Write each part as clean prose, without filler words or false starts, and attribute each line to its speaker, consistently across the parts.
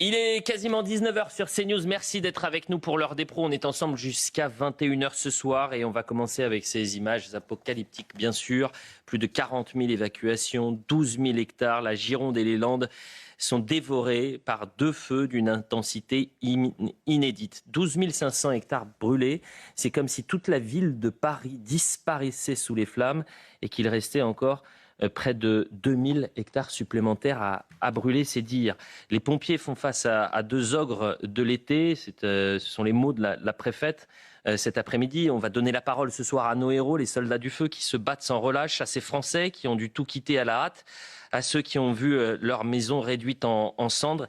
Speaker 1: Il est quasiment 19h sur CNews. Merci d'être avec nous pour l'heure des pros. On est ensemble jusqu'à 21h ce soir et on va commencer avec ces images apocalyptiques, bien sûr. Plus de 40 000 évacuations, 12 000 hectares. La Gironde et les Landes sont dévorés par deux feux d'une intensité inédite. 12 500 hectares brûlés. C'est comme si toute la ville de Paris disparaissait sous les flammes et qu'il restait encore près de 2000 hectares supplémentaires à brûler, c'est dire. Les pompiers font face à deux ogres de l'été. Ce sont les mots de la préfète. Cet après-midi, on va donner la parole ce soir à nos héros, les soldats du feu qui se battent sans relâche, à ces Français qui ont dû tout quitter à la hâte, à ceux qui ont vu leur maison réduite en cendres.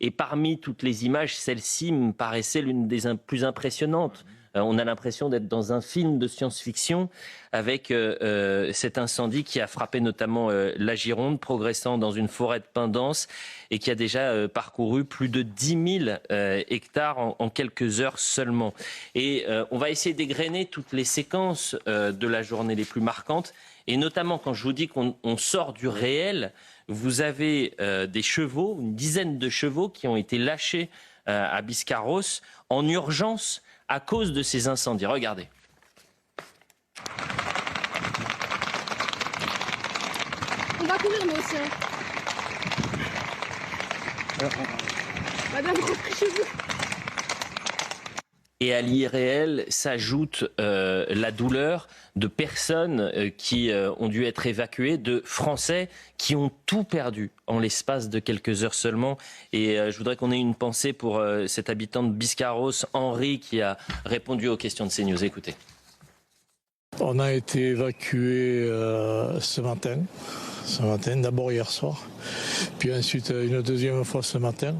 Speaker 1: Et parmi toutes les images, celle-ci me paraissait l'une des plus impressionnantes. On a l'impression d'être dans un film de science-fiction avec cet incendie qui a frappé notamment la Gironde, progressant dans une forêt de pins denses et qui a déjà parcouru plus de 10 000 hectares en quelques heures seulement. Et on va essayer d'égrener toutes les séquences de la journée les plus marquantes. Et notamment quand je vous dis qu'on sort du réel, vous avez des chevaux, une dizaine de chevaux qui ont été lâchés à Biscarrosse en urgence à cause de ces incendies. Regardez.
Speaker 2: On va courir nous aussi. Madame, rentrez chez vous.
Speaker 1: Et à l'irréel s'ajoute la douleur de personnes qui ont dû être évacuées, de Français qui ont tout perdu en l'espace de quelques heures seulement. Et je voudrais qu'on ait une pensée pour cet habitant de Biscarrosse, Henri, qui a répondu aux questions de CNews. Écoutez.
Speaker 3: On a été évacués ce matin, d'abord hier soir, puis ensuite une deuxième fois ce matin.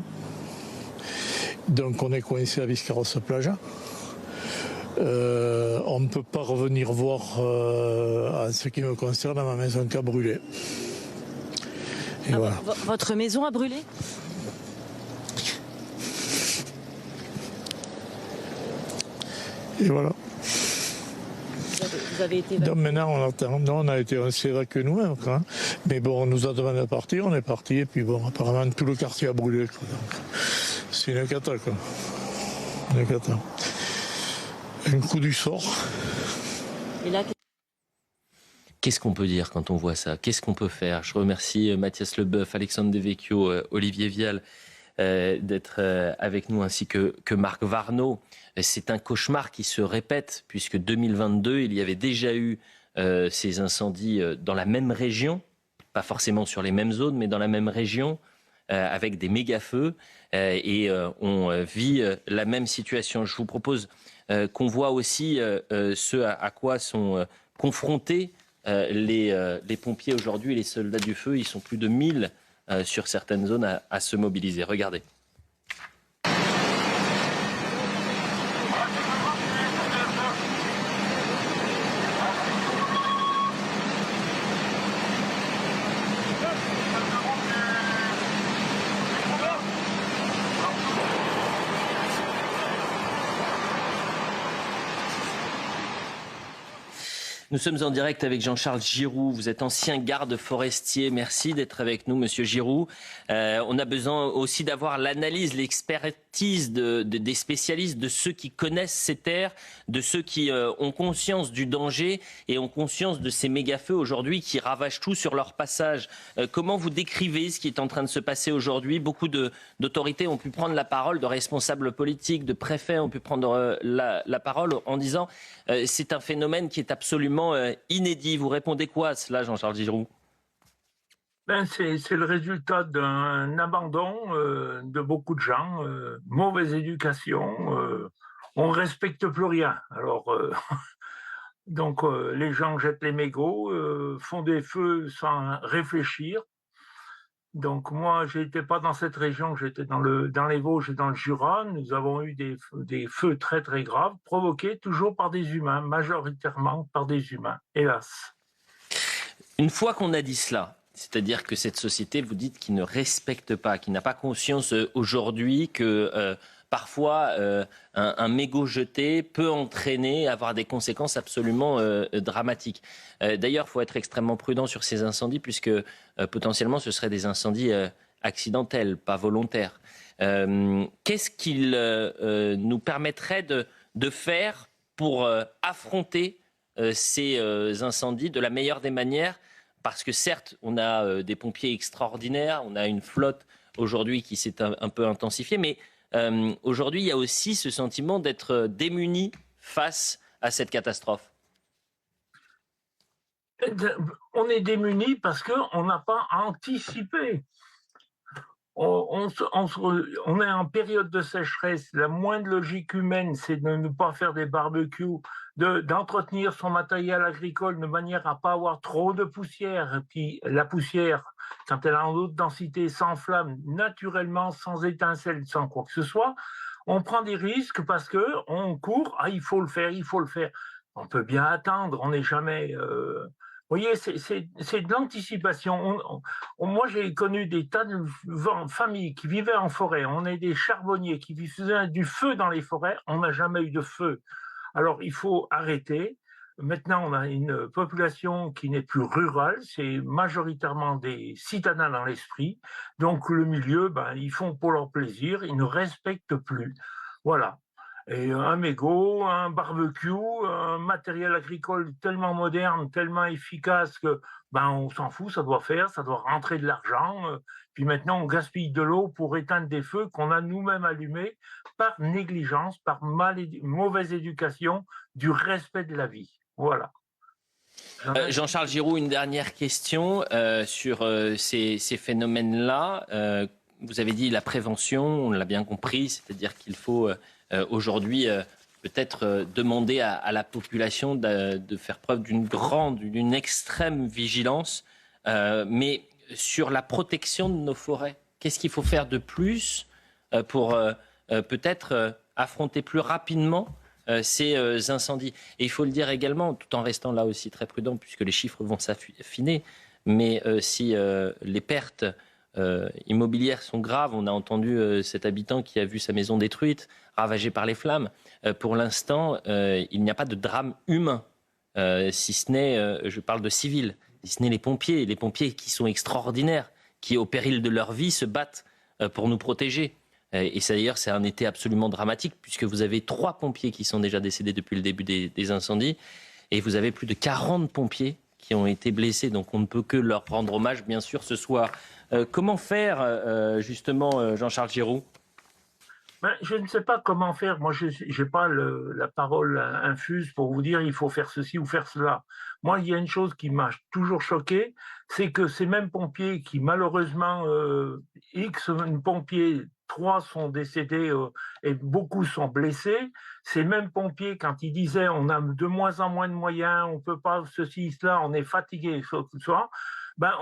Speaker 3: Donc on est coincé à Biscarrosse-Plage. On ne peut pas revenir voir, en ce qui me concerne, ma maison qui a brûlé. Et voilà.
Speaker 4: Votre maison a brûlé ?
Speaker 3: Et voilà.
Speaker 4: Vous avez été évacué.
Speaker 3: Donc maintenant on attend. Non, on s'est évacué nous-mêmes. Quoi. Mais bon, on nous a demandé de partir, on est parti. Et puis bon, apparemment tout le quartier a brûlé. Quoi. Donc, c'est une cata, quoi. Une cata. Un coup du sort.
Speaker 4: Et là,
Speaker 1: Qu'est-ce qu'on peut dire quand on voit ça? Qu'est-ce qu'on peut faire? Je remercie Mathias Leboeuf, Alexandre Devecchio, Olivier Vial d'être avec nous, ainsi que Marc Varnaud. C'est un cauchemar qui se répète, puisque 2022, il y avait déjà eu ces incendies dans la même région, pas forcément sur les mêmes zones, mais dans la même région, avec des méga-feux, et on vit la même situation. Je vous propose qu'on voit aussi ce à quoi sont confrontés les pompiers aujourd'hui, les soldats du feu. Ils sont plus de 1000 sur certaines zones à se mobiliser. Regardez. Nous sommes en direct avec Jean-Charles Giroux. Vous êtes ancien garde forestier. Merci d'être avec nous, monsieur Giroux. On a besoin aussi d'avoir l'analyse, l'expertise des spécialistes, de ceux qui connaissent ces terres, de ceux qui ont conscience du danger et ont conscience de ces méga-feux aujourd'hui qui ravagent tout sur leur passage. Comment vous décrivez ce qui est en train de se passer aujourd'hui? Beaucoup d'autorités ont pu prendre la parole, de responsables politiques, de préfets ont pu prendre la parole en disant c'est un phénomène qui est absolument inédit. Vous répondez quoi à cela, Jean-Charles Giroux?
Speaker 5: C'est le résultat d'un abandon de beaucoup de gens, mauvaise éducation, on ne respecte plus rien. Alors, donc les gens jettent les mégots, font des feux sans réfléchir. Donc moi, je n'étais pas dans cette région, j'étais dans les Vosges et dans le Jura. Nous avons eu des feux très très graves, provoqués toujours par des humains, majoritairement par des humains, hélas. Une fois qu'on a dit cela, c'est-à-dire que cette société, vous dites, qui ne respecte pas, qui n'a pas conscience aujourd'hui que parfois un mégot jeté peut entraîner, avoir des conséquences absolument dramatiques. D'ailleurs, il faut être extrêmement prudent sur ces incendies puisque potentiellement ce seraient des incendies
Speaker 1: accidentelle, pas volontaire. Qu'est-ce qu'il nous permettrait de faire pour affronter ces incendies de la meilleure des manières? Parce que certes, on a des pompiers extraordinaires, on a une flotte aujourd'hui qui s'est un peu intensifiée, mais aujourd'hui, il y a aussi ce sentiment d'être démuni face à cette catastrophe.
Speaker 5: On est démunis parce qu'on n'a pas anticipé. On est en période de sécheresse. La moindre logique humaine, c'est de ne pas faire des barbecues, d'entretenir son matériel agricole de manière à ne pas avoir trop de poussière. Et puis la poussière, quand elle est en haute densité, s'enflamme naturellement, sans étincelle, sans quoi que ce soit. On prend des risques parce qu'on court, il faut le faire, il faut le faire. On peut bien attendre, on n'est jamais... Vous voyez, c'est de l'anticipation. Moi, j'ai connu des tas de familles qui vivaient en forêt. On est des charbonniers qui faisaient du feu dans les forêts. On n'a jamais eu de feu. Alors, il faut arrêter. Maintenant, on a une population qui n'est plus rurale. C'est majoritairement des citadins dans l'esprit. Donc, le milieu, ils font pour leur plaisir. Ils ne respectent plus. Voilà. Et un mégot, un barbecue, un matériel agricole tellement moderne, tellement efficace que on s'en fout, ça doit rentrer de l'argent. Puis maintenant, on gaspille de l'eau pour éteindre des feux qu'on a nous-mêmes allumés par négligence, par mauvaise éducation, du respect de la vie. Voilà.
Speaker 1: Jean-Charles Giroux, une dernière question sur ces phénomènes-là. Vous avez dit la prévention, on l'a bien compris, c'est-à-dire qu'il faut... aujourd'hui, peut-être demander à la population de faire preuve d'une extrême vigilance. Mais sur la protection de nos forêts, qu'est-ce qu'il faut faire de plus pour peut-être affronter plus rapidement ces incendies? Et il faut le dire également, tout en restant là aussi très prudent, puisque les chiffres vont s'affiner, mais si les pertes immobilières sont graves. On a entendu cet habitant qui a vu sa maison détruite, ravagée par les flammes. Pour l'instant, il n'y a pas de drame humain, si ce n'est, je parle de civils, si ce n'est les pompiers qui sont extraordinaires, qui au péril de leur vie se battent pour nous protéger. Et ça, d'ailleurs, c'est un été absolument dramatique, puisque vous avez 3 pompiers qui sont déjà décédés depuis le début des incendies, et vous avez plus de 40 pompiers qui ont été blessés. Donc on ne peut que leur rendre hommage, bien sûr, ce soir. Comment faire, justement, Jean-Charles Giroux?
Speaker 5: Je ne sais pas comment faire. Moi, je n'ai pas la parole infuse pour vous dire il faut faire ceci ou faire cela. Moi, il y a une chose qui m'a toujours choqué, c'est que ces mêmes pompiers qui, malheureusement, X pompiers, 3 sont décédés et beaucoup sont blessés. Ces mêmes pompiers, quand ils disaient on a de moins en moins de moyens, on ne peut pas ceci, cela, on est fatigué, tout ça,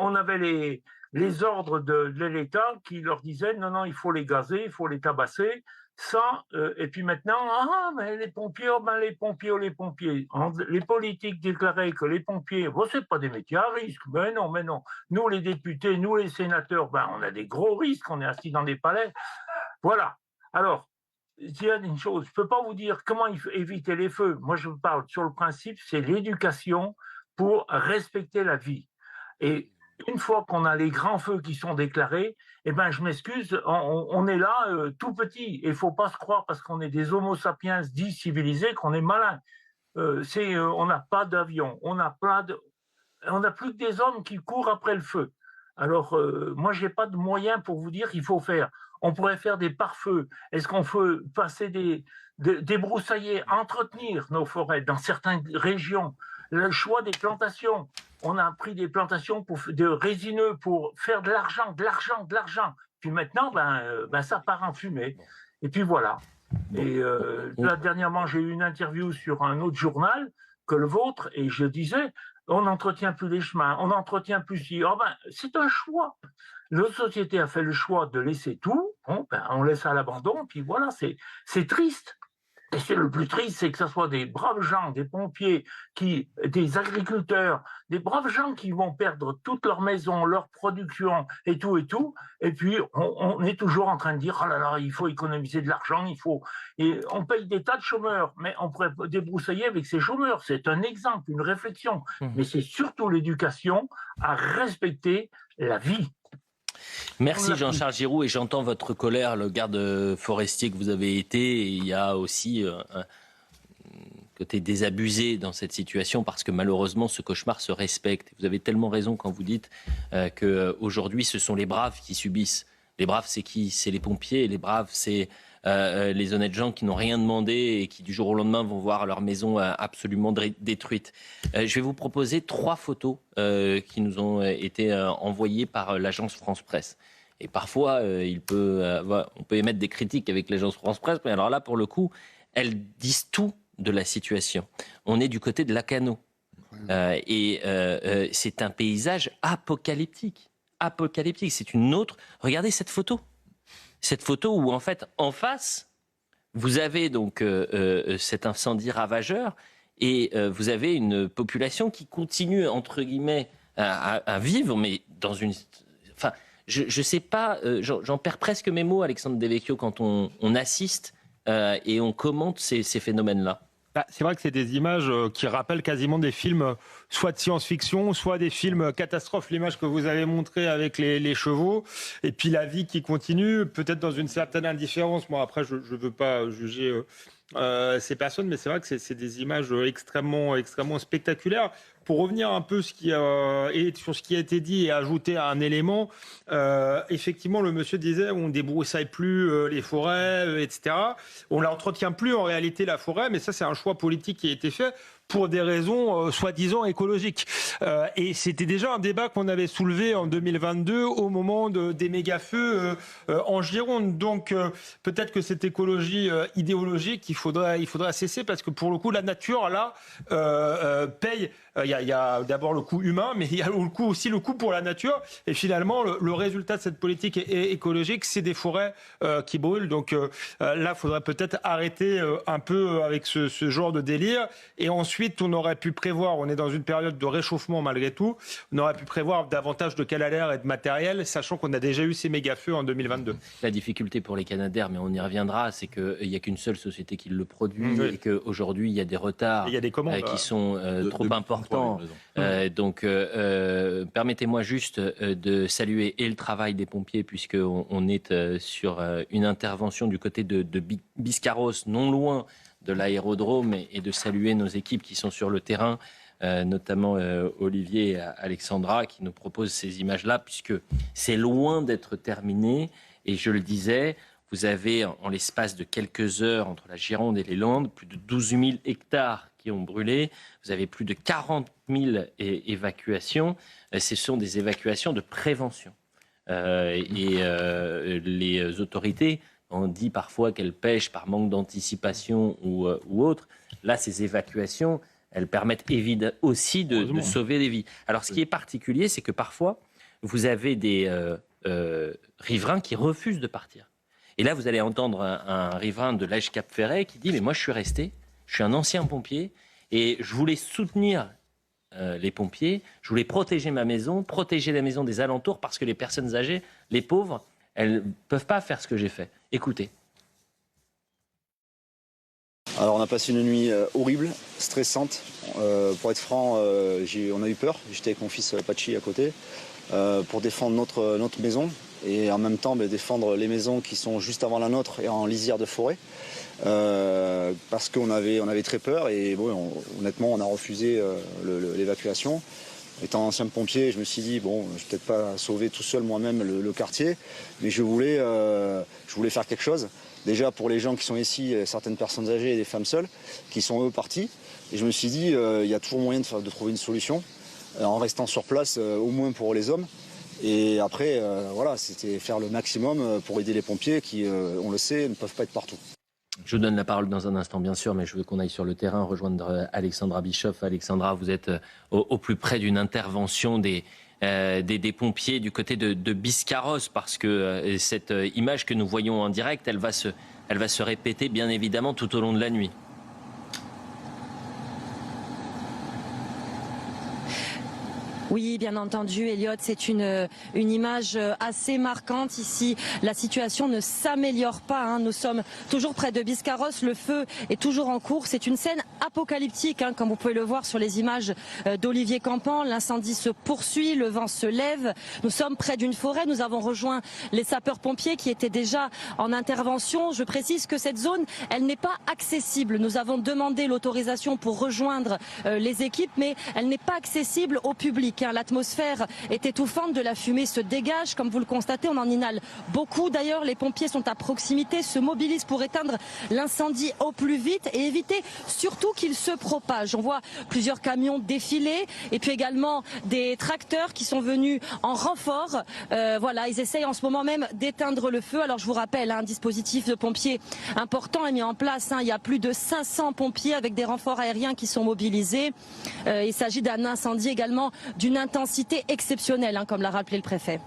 Speaker 5: on avait les ordres de l'État qui leur disaient non, il faut les gazer, il faut les tabasser. Ça, et puis maintenant, mais les pompiers, les pompiers. Les politiques déclaraient que les pompiers, c'est pas des métiers à risque. Mais non. Nous, les députés, nous, les sénateurs, on a des gros risques, on est assis dans des palais. Voilà. Alors, il y a une chose, je ne peux pas vous dire comment éviter les feux. Moi, je parle sur le principe, c'est l'éducation pour respecter la vie. Et une fois qu'on a les grands feux qui sont déclarés, je m'excuse, on est là tout petit. Il ne faut pas se croire parce qu'on est des homo sapiens dits civilisés qu'on est malin. On n'a pas d'avion, on n'a plus que des hommes qui courent après le feu. Alors, moi, je n'ai pas de moyens pour vous dire qu'il faut faire. On pourrait faire des pare-feux. Est-ce qu'on peut passer débroussailler, entretenir nos forêts dans certaines régions? Le choix des plantations. On a pris des plantations de résineux pour faire de l'argent. Puis maintenant, ça part en fumée. Et puis voilà. Et là, dernièrement, j'ai eu une interview sur un autre journal que le vôtre, et je disais, on n'entretient plus les chemins, on n'entretient plus si. C'est un choix. Notre société a fait le choix de laisser tout. On laisse à l'abandon, puis voilà, c'est triste. Et c'est le plus triste, c'est que ce soit des braves gens, des pompiers, des agriculteurs, des braves gens qui vont perdre toute leur maison, leur production et tout. Et puis, on est toujours en train de dire, oh là là, il faut économiser de l'argent, et on paye des tas de chômeurs, mais on pourrait débroussailler avec ces chômeurs. C'est un exemple, une réflexion. Mais c'est surtout l'éducation à respecter la vie.
Speaker 1: Merci Jean-Charles Giroux, et j'entends votre colère, le garde forestier que vous avez été, et il y a aussi un côté désabusé dans cette situation parce que malheureusement ce cauchemar se respecte. Vous avez tellement raison quand vous dites qu'aujourd'hui ce sont les braves qui subissent. Les braves, c'est qui? C'est les pompiers, et les braves, c'est les honnêtes gens qui n'ont rien demandé et qui du jour au lendemain vont voir leur maison absolument détruite. Je vais vous proposer 3 photos qui nous ont été envoyées par l'agence France Presse. Et parfois, on peut émettre des critiques avec l'agence France Presse, mais alors là, pour le coup, elles disent tout de la situation. On est du côté de Lacanau. C'est un paysage apocalyptique. Apocalyptique. C'est une autre... Regardez cette photo. Cette photo où, en fait, en face, vous avez donc cet incendie ravageur et vous avez une population qui continue, entre guillemets, à vivre, mais dans une... Enfin, je ne sais pas, j'en perds presque mes mots, Alexandre Devecchio, quand on assiste et on commente ces phénomènes-là.
Speaker 6: C'est vrai que c'est des images qui rappellent quasiment des films soit de science-fiction, soit des films catastrophes. L'image que vous avez montrée avec les chevaux, et puis la vie qui continue, peut-être dans une certaine indifférence. Moi, après, je ne veux pas juger ces personnes, mais c'est vrai que c'est des images extrêmement spectaculaires. Pour revenir un peu sur ce qui a été dit et ajouter un élément, effectivement, le monsieur disait on ne débroussaille plus les forêts, etc. On ne l'entretient plus en réalité, la forêt, mais ça, c'est un choix politique qui a été fait pour des raisons soi-disant écologiques. Et c'était déjà un débat qu'on avait soulevé en 2022 au moment des méga-feux en Gironde. Donc peut-être que cette écologie idéologique, il faudra cesser, parce que pour le coup, la nature, là, paye. Il y a d'abord le coût humain, mais il y a aussi le coût pour la nature. Et finalement, le résultat de cette politique écologique, c'est des forêts qui brûlent. Donc là, il faudrait peut-être arrêter un peu avec ce genre de délire. Et ensuite, on aurait pu prévoir, on est dans une période de réchauffement malgré tout, on aurait pu prévoir davantage de canadaires et de matériel, sachant qu'on a déjà eu ces méga-feux en 2022.
Speaker 1: La difficulté pour les canadaires, mais on y reviendra, c'est qu'il n'y a qu'une seule société qui le produit et qu'aujourd'hui, il y a des retards qui sont trop importants. Permettez-moi juste de saluer et le travail des pompiers, puisqu'on est sur une intervention du côté de Biscarrosse, non loin de l'aérodrome, et de saluer nos équipes qui sont sur le terrain, notamment Olivier et Alexandra, qui nous proposent ces images-là, puisque c'est loin d'être terminé. Et je le disais, vous avez en l'espace de quelques heures, entre la Gironde et les Landes, plus de 12 000 hectares qui ont brûlé. Vous avez plus de 40 000 évacuations. Ce sont des évacuations de prévention. Les autorités ont dit parfois qu'elles pêchent par manque d'anticipation ou autre. Là, ces évacuations, elles permettent aussi de sauver des vies. Alors, ce qui est particulier, c'est que parfois, vous avez des riverains qui refusent de partir. Et là, vous allez entendre un riverain de l'Èche Cap Ferret qui dit « Mais moi, je suis resté, je suis un ancien pompier et je voulais soutenir les pompiers, je voulais protéger ma maison, protéger la maison des alentours, parce que les personnes âgées, les pauvres, elles ne peuvent pas faire ce que j'ai fait. » Écoutez.
Speaker 7: Alors on a passé une nuit horrible, stressante. Pour être franc, on a eu peur. J'étais avec mon fils Pachi à côté pour défendre notre maison et en même temps défendre les maisons qui sont juste avant la nôtre et en lisière de forêt. Parce qu'on avait très peur et honnêtement on a refusé l'évacuation. Étant ancien pompier, je me suis dit, je ne vais peut-être pas sauver tout seul moi-même le quartier, mais je voulais faire quelque chose. Déjà pour les gens qui sont ici, certaines personnes âgées et des femmes seules, qui sont eux partis. Et je me suis dit, il y a toujours moyen de trouver une solution, en restant sur place, au moins pour les hommes. Et après, c'était faire le maximum pour aider les pompiers qui, on le sait, ne peuvent pas être partout.
Speaker 1: Je vous donne la parole dans un instant, bien sûr, mais je veux qu'on aille sur le terrain rejoindre Alexandra Bischoff. Alexandra, vous êtes au plus près d'une intervention des pompiers du côté de Biscarrosse, parce que cette image que nous voyons en direct, elle va se répéter bien évidemment tout au long de la nuit.
Speaker 4: Oui, bien entendu, Elliot, c'est une image assez marquante ici. La situation ne s'améliore pas, hein. Nous sommes toujours près de Biscarrosse, le feu est toujours en cours. C'est une scène apocalyptique, hein, comme vous pouvez le voir sur les images d'Olivier Campan. L'incendie se poursuit, le vent se lève. Nous sommes près d'une forêt, nous avons rejoint les sapeurs-pompiers qui étaient déjà en intervention. Je précise que cette zone, elle n'est pas accessible. Nous avons demandé l'autorisation pour rejoindre les équipes, mais elle n'est pas accessible au public. L'atmosphère est étouffante, de la fumée se dégage. Comme vous le constatez, on en inhale beaucoup. D'ailleurs, les pompiers sont à proximité, se mobilisent pour éteindre l'incendie au plus vite et éviter surtout qu'il se propage. On voit plusieurs camions défiler et puis également des tracteurs qui sont venus en renfort. Voilà, ils essayent en ce moment même d'éteindre le feu. Alors je vous rappelle, un dispositif de pompiers important est mis en place. Il y a plus de 500 pompiers avec des renforts aériens qui sont mobilisés. Il s'agit d'un incendie également d'une intensité exceptionnelle, comme l'a rappelé le préfet.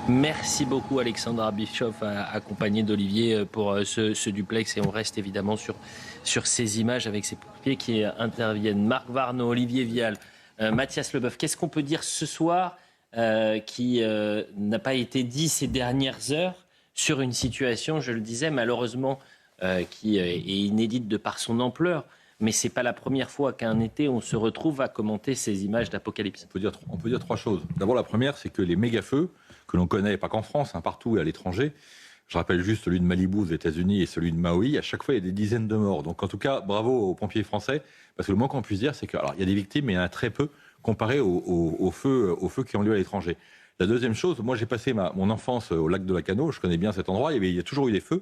Speaker 1: Merci beaucoup Alexandra Bischoff, accompagnée d'Olivier pour ce duplex. Et on reste évidemment sur ces images avec ces pompiers qui interviennent. Marc Varnaud, Olivier Vial, Mathias Leboeuf. Qu'est-ce qu'on peut dire ce soir qui n'a pas été dit ces dernières heures sur une situation, je le disais, malheureusement, qui est inédite de par son ampleur. Mais ce n'est pas la première fois qu'un été, on se retrouve à commenter ces images d'apocalypse.
Speaker 8: On peut dire trois choses. D'abord, la première, c'est que les méga-feux, que l'on connaît, pas qu'en France, partout et à l'étranger, je rappelle juste celui de Malibu aux États-Unis et celui de Maui, à chaque fois, il y a des dizaines de morts. Donc, en tout cas, bravo aux pompiers français, parce que le moins qu'on puisse dire, c'est qu'il y a des victimes, mais il y en a très peu comparé aux feux qui ont lieu à l'étranger. La deuxième chose, moi, j'ai passé mon enfance au lac de Lacanau, je connais bien cet endroit, il y a toujours eu des feux.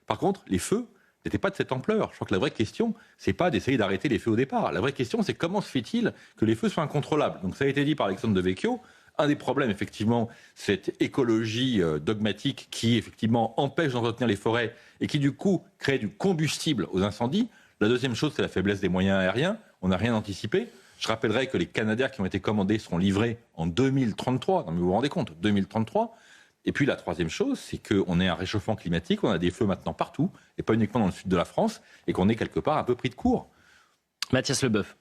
Speaker 8: Par contre, les feux n'était pas de cette ampleur. Je crois que la vraie question, c'est pas d'essayer d'arrêter les feux au départ. La vraie question, c'est comment se fait-il que les feux soient incontrôlables. Donc ça a été dit par Alexandre Devecchio. Un des problèmes, effectivement, cette écologie dogmatique qui, effectivement, empêche d'entretenir les forêts et qui, du coup, crée du combustible aux incendies. La deuxième chose, c'est la faiblesse des moyens aériens. On n'a rien anticipé. Je rappellerai que les Canadair qui ont été commandés seront livrés en 2033. Non, mais vous vous rendez compte, 2033. Et puis la troisième chose, c'est qu'on est un réchauffement climatique, on a des feux maintenant partout, et pas uniquement dans le sud de la France, et qu'on est quelque part un peu pris de court.
Speaker 1: Mathias Leboeuf.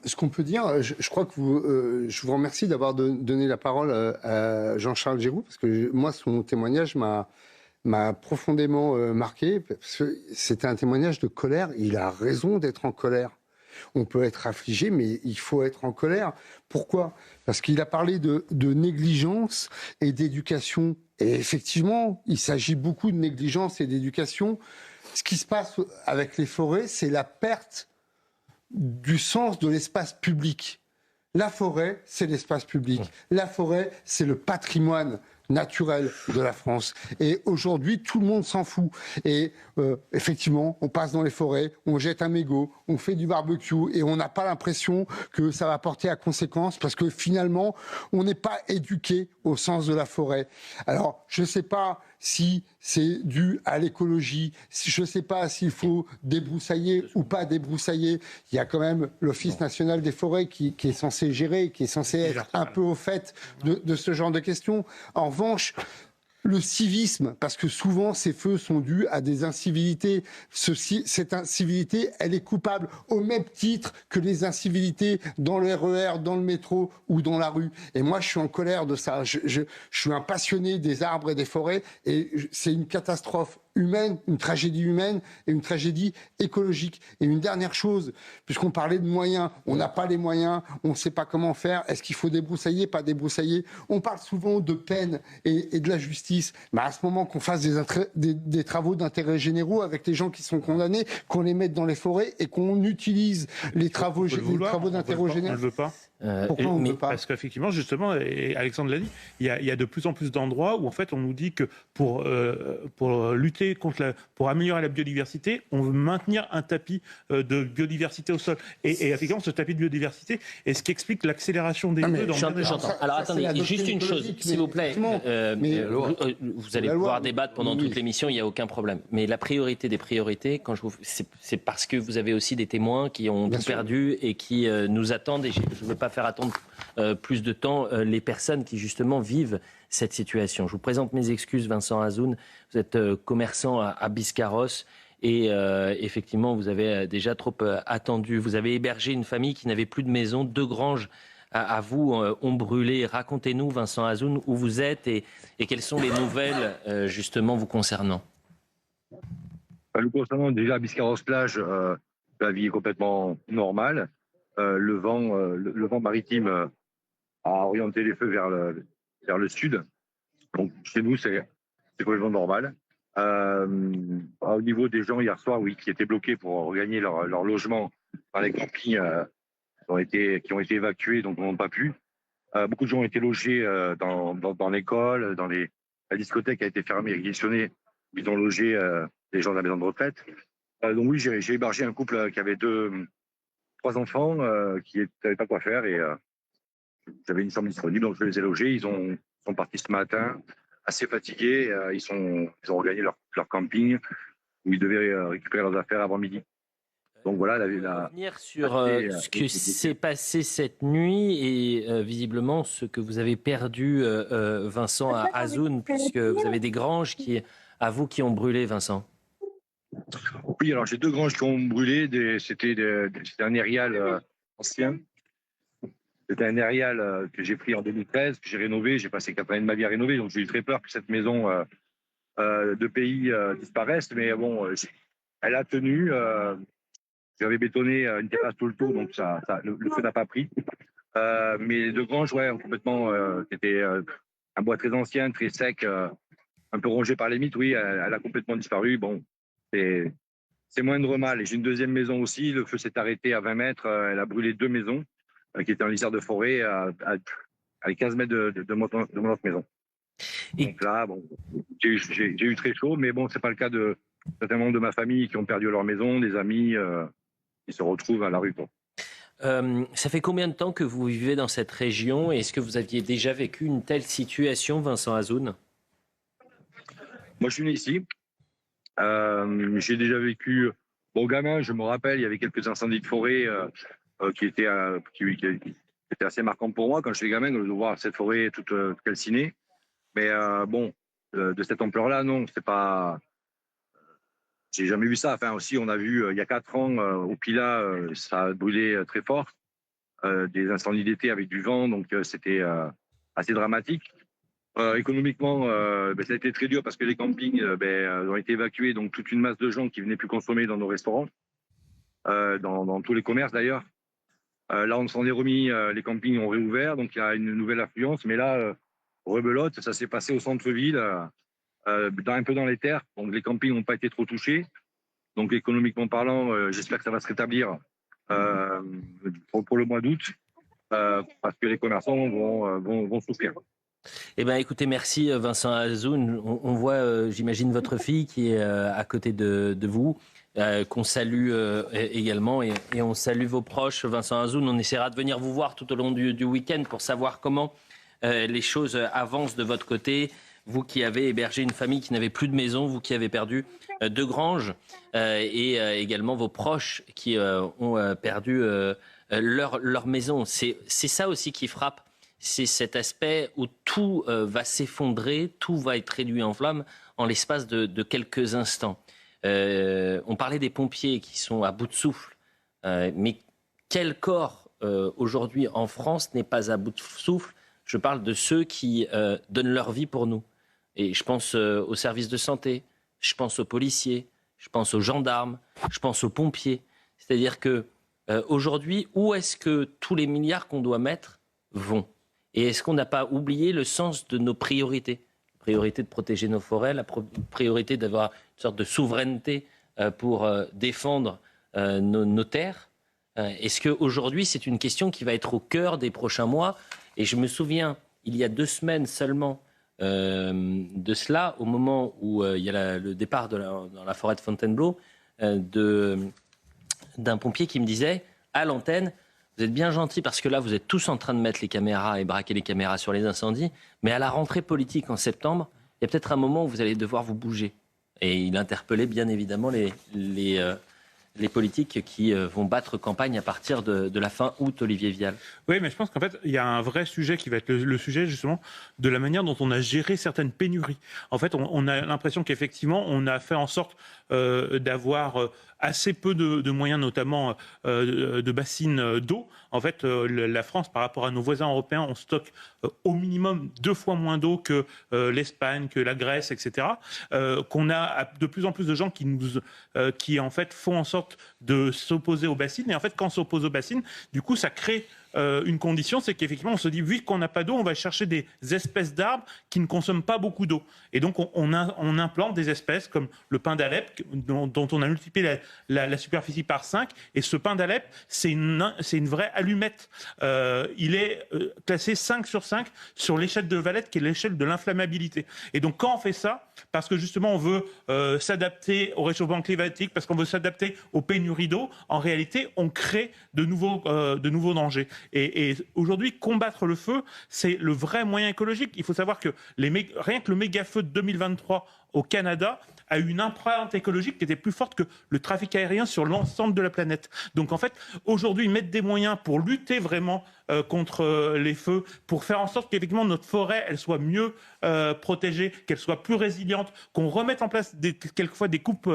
Speaker 9: Ce qu'on peut dire, je crois que je vous remercie d'avoir donné la parole à Jean-Charles Giroux, parce que moi, son témoignage m'a profondément marqué, parce que c'était un témoignage de colère. Il a raison d'être en colère. On peut être affligé, mais il faut être en colère. Pourquoi ? Parce qu'il a parlé de négligence et d'éducation. Et effectivement, il s'agit beaucoup de négligence et d'éducation. Ce qui se passe avec les forêts, c'est la perte du sens de l'espace public. La forêt, c'est l'espace public. La forêt, c'est le patrimoine naturel de la France. Et aujourd'hui, tout le monde s'en fout. Et effectivement, on passe dans les forêts, on jette un mégot, on fait du barbecue et on n'a pas l'impression que ça va porter à conséquence parce que finalement, on n'est pas éduqué au sens de la forêt. Alors, je ne sais pas si c'est dû à l'écologie, je ne sais pas s'il faut débroussailler ou pas débroussailler. Il y a quand même l'Office national des forêts qui est censé gérer, qui est censé être un peu au fait de ce genre de questions. En revanche, le civisme, parce que souvent ces feux sont dus à des incivilités. Cette incivilité, elle est coupable au même titre que les incivilités dans le RER, dans le métro ou dans la rue. Et moi, je suis en colère de ça. Je suis un passionné des arbres et des forêts et c'est une catastrophe humaine, une tragédie humaine et une tragédie écologique. Et une dernière chose, puisqu'on parlait de moyens, on n'a pas les moyens, on ne sait pas comment faire, est-ce qu'il faut débroussailler, pas débroussailler? On parle souvent de peine et de la justice, mais à ce moment qu'on fasse des travaux d'intérêt généraux avec les gens qui sont condamnés, qu'on les mette dans les forêts et qu'on utilise les travaux d'intérêt généraux.
Speaker 10: On ne veut pas.
Speaker 9: Pourquoi on ne veut pas ?
Speaker 10: Parce qu'effectivement, justement, et Alexandre l'a dit, il y a de plus en plus d'endroits où en fait on nous dit que pour lutter pour améliorer la biodiversité, on veut maintenir un tapis de biodiversité au sol. Et effectivement, ce tapis de biodiversité est ce qui explique l'accélération des feux dans le
Speaker 1: J'entends. Alors attendez, juste une chose, s'il vous plaît. Vous allez pouvoir débattre pendant toute l'émission, il n'y a aucun problème. Mais la priorité des priorités, c'est parce que vous avez aussi des témoins qui ont tout perdu et qui nous attendent. Et je ne veux pas faire attendre plus de temps les personnes qui justement vivent cette situation. Je vous présente mes excuses, Vincent Azoun. Vous êtes commerçant à Biscarrosse et effectivement vous avez déjà trop attendu. Vous avez hébergé une famille qui n'avait plus de maison, 2 granges à vous ont brûlé. Racontez-nous, Vincent Azoun, où vous êtes et quelles sont les nouvelles justement vous concernant.
Speaker 11: Nous concernant déjà Biscarrosse-Plage, la vie est complètement normale. Le vent maritime a orienté les feux vers le sud. Donc chez nous, c'est complètement normal. Au niveau des gens hier soir, oui, qui étaient bloqués pour regagner leur logement par les campings qui ont été évacués, donc n'ont pas pu. Beaucoup de gens ont été logés dans l'école, la discothèque a été fermée et réquisitionnée. Ils ont logé les gens de la maison de retraite. Donc oui, j'ai hébergé un couple qui avait 3 enfants qui ne savaient pas quoi faire et j'avais une chambre disponible, donc je les ai logés. Ils sont partis ce matin, assez fatigués. Ils ont regagné leur camping où ils devaient récupérer leurs affaires avant midi. Donc voilà,
Speaker 1: revenir sur ce qui s'est passé cette nuit et visiblement ce que vous avez perdu, Vincent Azoun, puisque vous avez des granges qui ont brûlé, Vincent.
Speaker 11: Oui, alors j'ai 2 granges qui ont brûlé. C'était un aérial ancien. C'était un aérial que j'ai pris en 2013, que j'ai rénové. J'ai passé 4 années de ma vie à rénover, donc j'ai eu très peur que cette maison de pays disparaisse. Mais bon, elle a tenu. J'avais bétonné une terrasse tout le tour, donc le feu n'a pas pris. Mais les 2 granges, ouais, complètement. C'était un bois très ancien, très sec, un peu rongé par les mites. Oui, elle a complètement disparu. Bon, c'est moindre mal. Et j'ai une deuxième maison aussi. Le feu s'est arrêté à 20 mètres. Elle a brûlé 2 maisons qui étaient en lisière de forêt à 15 mètres de mon autre maison. Donc là, bon, j'ai eu très chaud, mais bon, c'est pas le cas de certains membres de ma famille qui ont perdu leur maison, des amis qui se retrouvent à la rue.
Speaker 1: Ça fait combien de temps que vous vivez dans cette région et est-ce que vous aviez déjà vécu une telle situation, Vincent Azoun ?
Speaker 11: Moi, je suis né ici. J'ai déjà vécu, bon, gamin, je me rappelle, il y avait quelques incendies de forêt qui étaient assez marquants pour moi quand j'étais gamin, de voir cette forêt toute calcinée. Mais bon, de cette ampleur-là, non, c'est pas. J'ai jamais vu ça. Enfin, aussi, on a vu il y a 4 ans au Pilat, ça a brûlé très fort. Des incendies d'été avec du vent, donc c'était assez dramatique. Économiquement, ça a été très dur parce que les campings ont été évacués, donc toute une masse de gens qui venaient plus consommer dans nos restaurants, dans tous les commerces d'ailleurs. Là, on s'en est remis, les campings ont réouvert, donc il y a une nouvelle affluence. Mais là, rebelote, ça s'est passé au centre-ville, un peu dans les terres. Donc les campings n'ont pas été trop touchés. Donc économiquement parlant, j'espère que ça va se rétablir pour le mois d'août, parce que les commerçants vont souffrir.
Speaker 1: Eh bien, écoutez, merci Vincent Azoun. On voit, j'imagine, votre fille qui est à côté de vous, qu'on salue également. Et on salue vos proches, Vincent Azoun. On essaiera de venir vous voir tout au long du week-end pour savoir comment les choses avancent de votre côté. Vous qui avez hébergé une famille qui n'avait plus de maison, vous qui avez perdu 2 granges, et également vos proches qui ont perdu leur maison. C'est ça aussi qui frappe. C'est cet aspect où tout va s'effondrer, tout va être réduit en flammes en l'espace de quelques instants. On parlait des pompiers qui sont à bout de souffle, mais quel corps aujourd'hui en France n'est pas à bout de souffle ? Je parle de ceux qui donnent leur vie pour nous. Et je pense aux services de santé, je pense aux policiers, je pense aux gendarmes, je pense aux pompiers. C'est-à-dire que aujourd'hui, où est-ce que tous les milliards qu'on doit mettre vont ? Et est-ce qu'on n'a pas oublié le sens de nos priorités ? La priorité de protéger nos forêts, la priorité d'avoir une sorte de souveraineté pour défendre nos terres. Est-ce qu'aujourd'hui, c'est une question qui va être au cœur des prochains mois ? Et je me souviens, il y a 2 semaines seulement de cela, au moment où il y a le départ dans la forêt de Fontainebleau, d'un pompier qui me disait à l'antenne: vous êtes bien gentils parce que là, vous êtes tous en train de mettre les caméras et braquer les caméras sur les incendies, mais à la rentrée politique en septembre, il y a peut-être un moment où vous allez devoir vous bouger. Et il interpellait bien évidemment les politiques qui vont battre campagne à partir de la fin août, Olivier Vial.
Speaker 10: Oui, mais je pense qu'en fait, il y a un vrai sujet qui va être le sujet justement de la manière dont on a géré certaines pénuries. En fait, on a l'impression qu'effectivement, on a fait en sorte d'avoir assez peu de moyens, notamment de bassines d'eau. En fait, la France, par rapport à nos voisins européens, on stocke au minimum 2 fois moins d'eau que l'Espagne, que la Grèce, etc. Qu'on a de plus en plus de gens qui en fait font en sorte de s'opposer aux bassines. Et en fait, quand on s'oppose aux bassines, du coup, ça crée une condition, c'est qu'effectivement, on se dit, vu qu'on n'a pas d'eau, on va chercher des espèces d'arbres qui ne consomment pas beaucoup d'eau. Et donc, on implante des espèces comme le pin d'Alep, dont on a multiplié la superficie par 5. Et ce pin d'Alep, c'est une vraie allumette. Il est classé 5 sur 5 sur l'échelle de Valette, qui est l'échelle de l'inflammabilité. Et donc, quand on fait ça, parce que justement, on veut s'adapter au réchauffement climatique, parce qu'on veut s'adapter aux pénuries d'eau, en réalité, on crée de nouveaux dangers. Et aujourd'hui, combattre le feu, c'est le vrai moyen écologique. Il faut savoir que rien que le méga-feu de 2023 au Canada a une empreinte écologique qui était plus forte que le trafic aérien sur l'ensemble de la planète. Donc en fait, aujourd'hui, mettre des moyens pour lutter vraiment contre les feux, pour faire en sorte qu'effectivement notre forêt, elle soit mieux protégée, qu'elle soit plus résiliente, qu'on remette en place quelquefois des coupes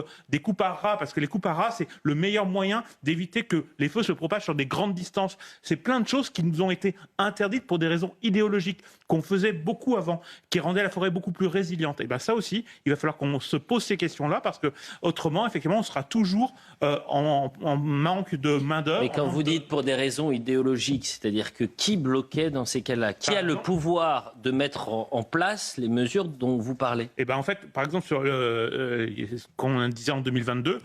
Speaker 10: à ras, parce que les coupes à ras, c'est le meilleur moyen d'éviter que les feux se propagent sur des grandes distances. C'est plein de choses qui nous ont été interdites pour des raisons idéologiques, qu'on faisait beaucoup avant, qui rendaient la forêt beaucoup plus résiliente. Et bien ça aussi, il va falloir qu'on se pose ces questions-là, parce que autrement, effectivement, on sera toujours en manque de main-d'œuvre.
Speaker 1: Mais quand vous dites pour des raisons idéologiques, c'est-à-dire que qui bloquait dans ces cas-là? Qui a le pouvoir de mettre en place les mesures dont vous parlez?
Speaker 10: Et ben en fait, par exemple, sur ce qu'on disait en 2022,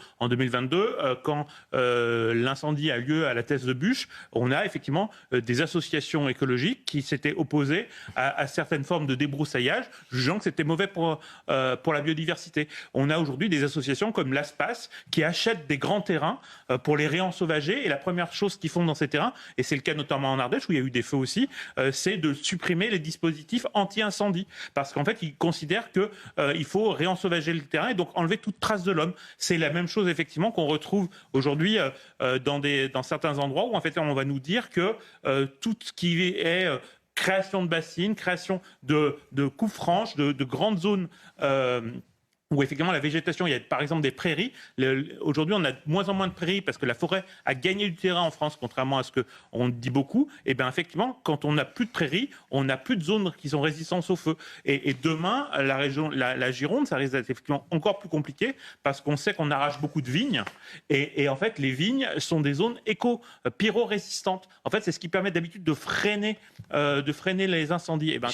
Speaker 10: quand l'incendie a lieu à la Thèse de Buch, on a effectivement des associations écologiques qui s'étaient opposées à certaines formes de débroussaillage, jugeant que c'était mauvais pour la biodiversité. On a aujourd'hui des associations comme l'ASPAS qui achètent des grands terrains pour les réensauvager. Et la première chose qu'ils font dans ces terrains, et c'est le cas notamment en Ardèche où il y a eu des feux aussi, c'est de supprimer les dispositifs anti-incendie. Parce qu'en fait, ils considèrent qu'il faut réensauvager le terrain et donc enlever toute trace de l'homme. C'est la même chose effectivement qu'on retrouve aujourd'hui dans certains endroits où en fait on va nous dire que tout ce qui est création de bassines, création de coupes franches, de grandes zones où effectivement la végétation, il y a par exemple des prairies. Aujourd'hui, on a de moins en moins de prairies parce que la forêt a gagné du terrain en France, contrairement à ce qu'on dit beaucoup. Et bien effectivement, quand on n'a plus de prairies, on n'a plus de zones qui sont résistantes au feu. Et demain, la région, la Gironde, ça risque d'être effectivement encore plus compliqué parce qu'on sait qu'on arrache beaucoup de vignes. Et en fait, les vignes sont des zones pyro-résistantes. En fait, c'est ce qui permet d'habitude de freiner les incendies. Et ben,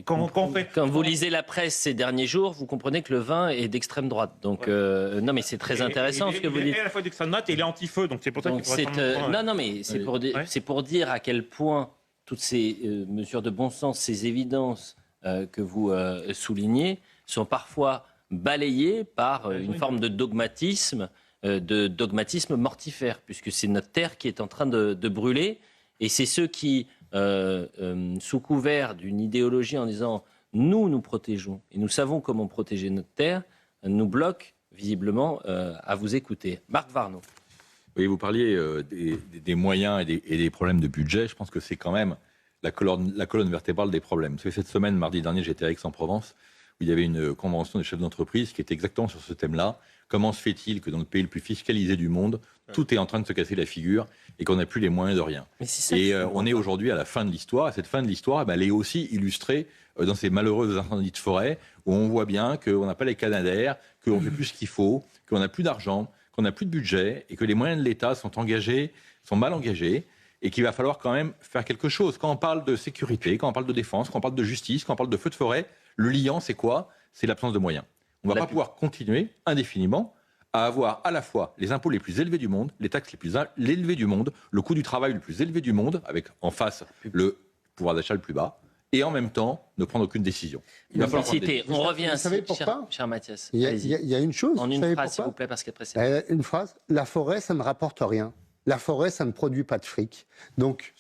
Speaker 1: quand vous lisez la presse ces derniers jours, vous comprenez que le vin est d'extrême droite. Donc, non, mais c'est très intéressant ce que vous dites.
Speaker 10: Il est à la fois d'extrême droite et il est anti-feu, donc c'est pour ça qu'il faut
Speaker 1: non, mais c'est pour dire à quel point toutes ces mesures de bon sens, ces évidences que vous soulignez, sont parfois balayées par une forme de dogmatisme mortifère, puisque c'est notre terre qui est en train de brûler, et c'est ceux qui, sous couvert d'une idéologie en disant nous protégeons et nous savons comment protéger notre terre, nous bloquent visiblement à vous écouter. Marc Varnaud.
Speaker 8: Oui, vous parliez des moyens et des problèmes de budget. Je pense que c'est quand même la colonne vertébrale des problèmes. Parce que cette semaine, mardi dernier, j'étais à Aix-en-Provence, où il y avait une convention des chefs d'entreprise qui était exactement sur ce thème-là. Comment se fait-il que dans le pays le plus fiscalisé du monde, tout est en train de se casser la figure et qu'on n'a plus les moyens de rien? On est aujourd'hui à la fin de l'histoire. Et cette fin de l'histoire, elle est aussi illustrée dans ces malheureux incendies de forêt, où on voit bien qu'on n'a pas les canadaires, qu'on ne fait plus ce qu'il faut, qu'on n'a plus d'argent, qu'on n'a plus de budget, et que les moyens de l'État sont mal engagés, et qu'il va falloir quand même faire quelque chose. Quand on parle de sécurité, quand on parle de défense, quand on parle de justice, quand on parle de feux de forêt, le liant, c'est quoi? C'est l'absence de moyens. On ne va pas pouvoir continuer indéfiniment à avoir à la fois les impôts les plus élevés du monde, les taxes les plus élevées du monde, le coût du travail le plus élevé du monde, avec en face le pouvoir d'achat le plus bas, et en même temps ne prendre aucune décision.
Speaker 1: On revient.
Speaker 9: Vous savez pourquoi?
Speaker 1: Cher Mathias.
Speaker 9: Il y a une chose.
Speaker 1: En une phrase, s'il vous plaît, parce qu'après
Speaker 9: une phrase. La forêt, ça ne rapporte rien. La forêt, ça ne produit pas de fric. Donc,